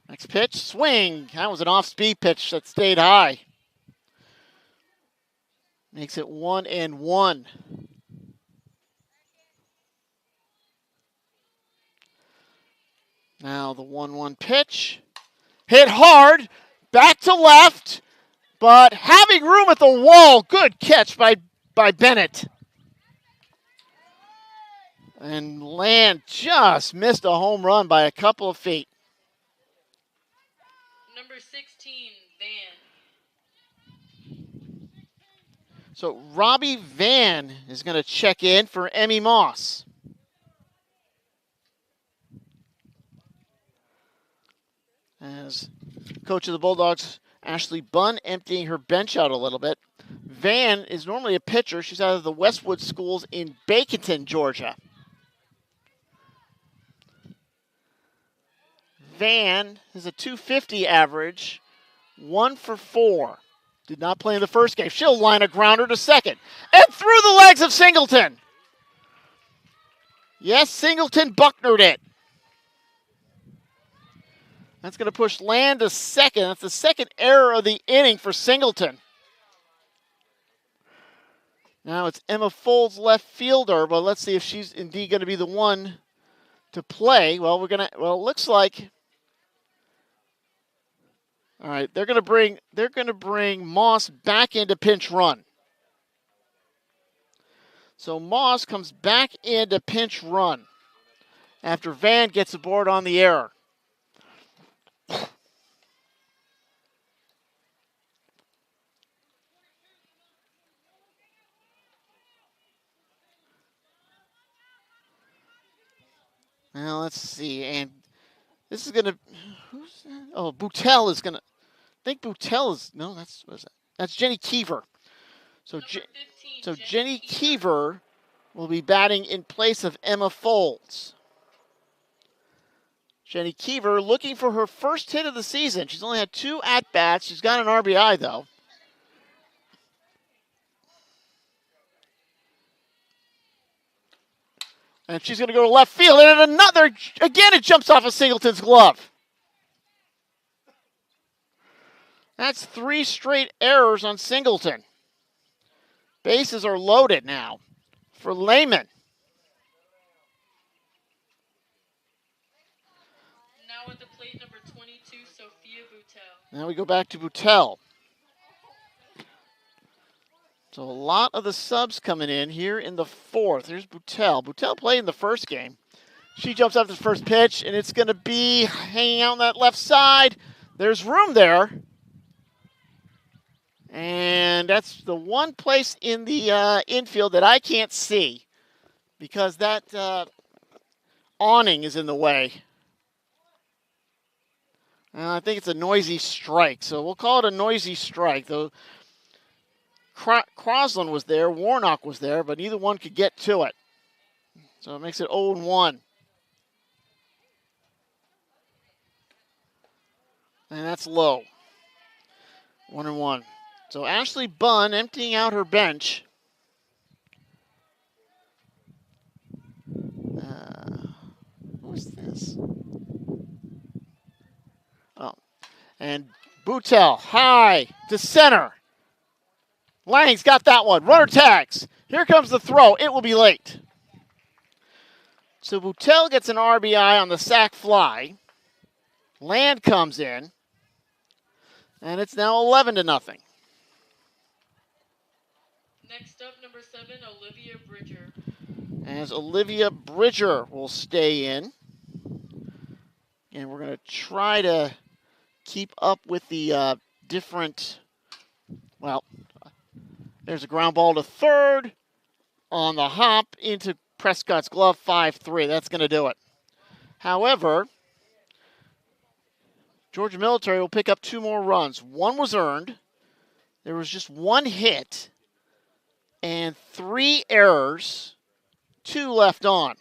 Next pitch, swing. That was an off-speed pitch that stayed high. Makes it 1-1. Now the 1-1 pitch. Hit hard Back to left, but having room at the wall. Good catch by Bennett. And Land just missed a home run by a couple of feet. Number 16, Van. So Robbie Van is going to check in for Emmy Moss. As coach of the Bulldogs, Ashley Bunn, emptying her bench out a little bit. Van is normally a pitcher. She's out of the Westwood schools in Baconton, Georgia. Van has a 250 average, 1 for 4. Did not play in the first game. She'll line a grounder to second. And through the legs of Singleton. Yes, Singleton Bucknered it. That's going to push Land to second. That's the second error of the inning for Singleton. Now it's Emma Folds, left fielder, but let's see if she's indeed going to be the one to play. Well, it looks like. All right, they're going to bring Moss back into pinch run. So Moss comes back into pinch run after Van gets aboard on the error. Now let's see, and this is going to. Who's that? Oh, Boutel is going to. I think Boutel is. No, that's Jenny Keever. So, 15, Jenny Keever will be batting in place of Emma Folds. Jenny Keever looking for her first hit of the season. She's only had 2 at-bats. She's got an RBI, though. And she's going to go to left field. And again, it jumps off of Singleton's glove. That's 3 straight errors on Singleton. Bases are loaded now for Lehman. Now at the plate, number 22, Sophia Boutel. Now we go back to Boutel. So a lot of the subs coming in here in the 4th. Here's Boutel. Boutel played in the first game. She jumps up to the first pitch, and it's going to be hanging out on that left side. There's room there. And that's the one place in the infield that I can't see because that awning is in the way. I think it's a noisy strike, so we'll call it a noisy strike. Though Crosland was there, Warnock was there, but neither one could get to it. So it makes it 0-1. And that's low. 1-1. So Ashley Bunn emptying out her bench. Who's this? Oh. And Boutel high to center. Lang's got that one. Runner tags. Here comes the throw. It will be late. So Boutel gets an RBI on the sac fly. Land comes in. And it's now 11-0. Next up, number 7, Olivia Bridger. As Olivia Bridger will stay in. And we're going to try to keep up with the different, well, there's a ground ball to third on the hop into Prescott's glove, 5-3. That's going to do it. However, Georgia Military will pick up 2 more runs. 1 was earned. There was just 1 hit and 3 errors, 2 left on.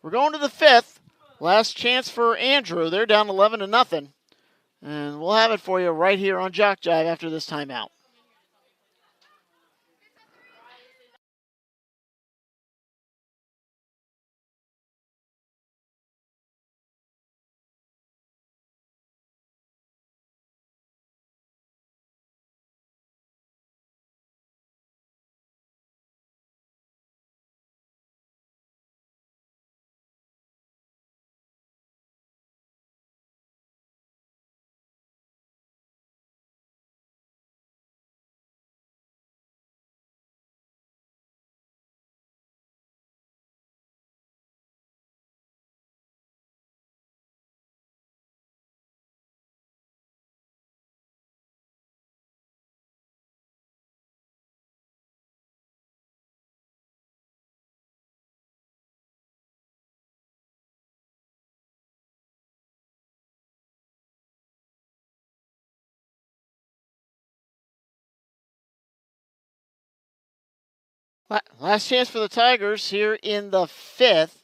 We're going to the 5th. Last chance for Andrew. They're down 11-0. And we'll have it for you right here on JockJive after this timeout. Last chance for the Tigers here in the 5th.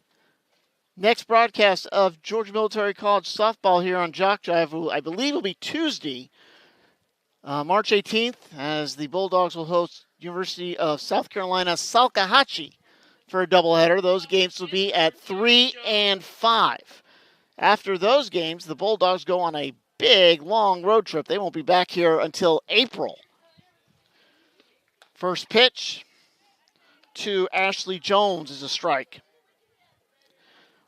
Next broadcast of Georgia Military College softball here on JockJive, who I believe will be Tuesday, March 18th, as the Bulldogs will host University of South Carolina Salkehatchie for a doubleheader. Those games will be at 3 and 5. After those games, the Bulldogs go on a big, long road trip. They won't be back here until April. First pitch to Ashley Jones is a strike.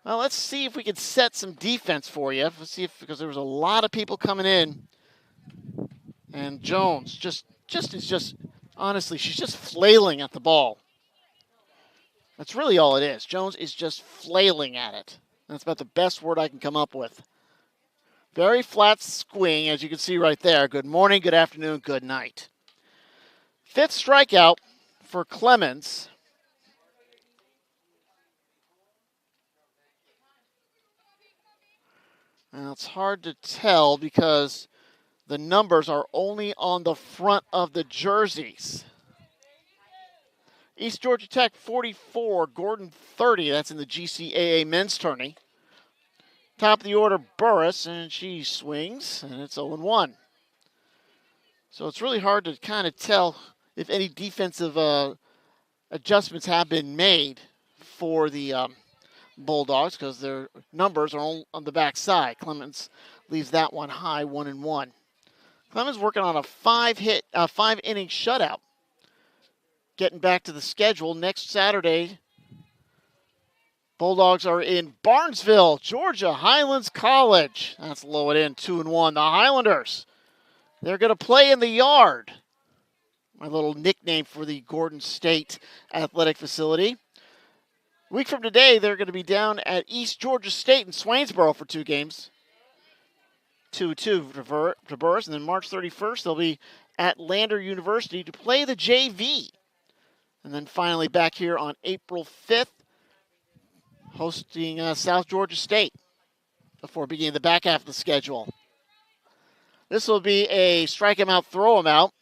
Well, let's see if we can set some defense for you. Let's see if, because there was a lot of people coming in. And Jones honestly, she's just flailing at the ball. That's really all it is. Jones is just flailing at it. That's about the best word I can come up with. Very flat swing, as you can see right there. Good morning, good afternoon, good night. 5th strikeout for Clemens. Now, it's hard to tell because the numbers are only on the front of the jerseys. East Georgia Tech 44, Gordon 30. That's in the GCAA men's tourney. Top of the order, Burris, and she swings, and it's 0-1. So it's really hard to kind of tell if any defensive adjustments have been made for the Bulldogs, because their numbers are on the back side. Clemens leaves that one high, 1-1. Clemens working on a 5-inning shutout. Getting back to the schedule next Saturday, Bulldogs are in Barnesville, Georgia, Highlands College. That's low it in, 2-1. The Highlanders, they're going to play in the yard. My little nickname for the Gordon State Athletic Facility. A week from today, they're going to be down at East Georgia State in Swainsboro for 2 games. 2-2 to Burris. And then March 31st, they'll be at Lander University to play the JV. And then finally back here on April 5th, hosting South Georgia State before beginning the back half of the schedule. This will be a strike him out, throw him out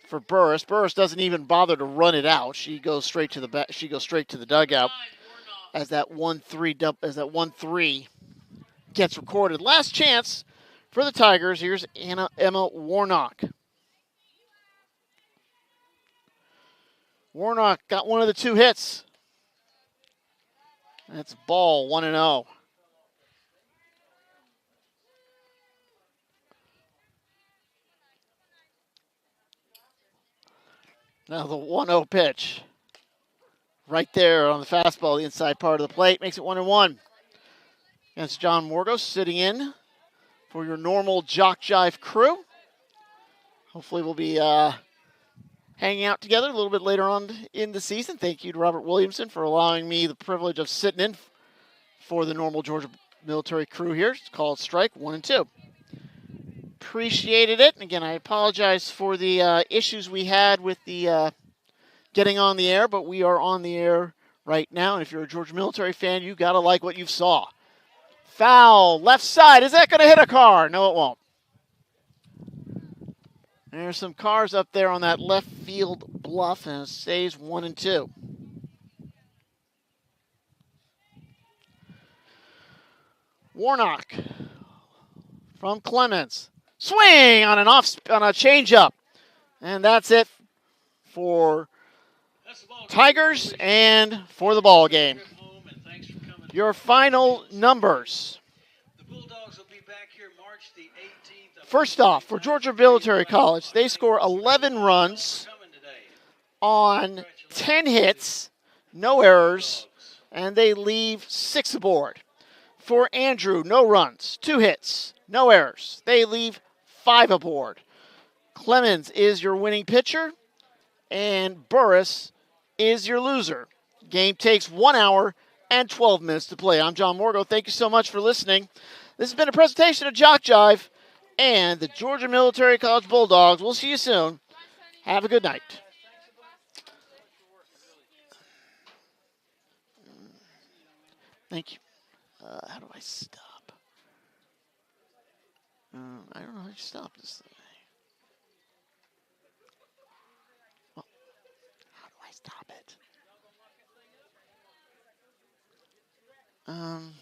for Burris. Burris doesn't even bother to run it out. She goes straight to the dugout as that 1-3 gets recorded. Last chance for the Tigers. Here's Emma Warnock. Warnock got one of the 2 hits. That's ball, 1-0. Now the 1-0 pitch. Right there on the fastball, the inside part of the plate, makes it 1-1. Against John Morgos sitting in for your normal JockJive crew. Hopefully we'll be hanging out together a little bit later on in the season. Thank you to Robert Williamson for allowing me the privilege of sitting in for the normal Georgia military crew here. It's called Strike 1 and 2. Appreciated it. And again, I apologize for the issues we had with the getting on the air, but we are on the air right now. And if you're a Georgia military fan, you got to like what you saw. Foul, left side. Is that going to hit a car? No, it won't. There's some cars up there on that left field bluff, and it stays 1 and 2. Warnock from Clemens. Swing on a changeup. And that's it for Tigers and for the ball game. Your final numbers. The Bulldogs will be back here March the 18th. First off, for Georgia Military College, they score 11 runs on 10 hits, no errors, and they leave 6 aboard. For Andrew, no runs, 2 hits, no errors. They leave 5 aboard. Clemens is your winning pitcher, and Burris is your loser. Game takes 1 hour and 12 minutes to play. I'm John Morgo. Thank you so much for listening. This has been a presentation of JockJive and the Georgia Military College Bulldogs. We'll see you soon. Have a good night. Thank you. How do I stop? I don't know how you stop this thing. Well, how do Um,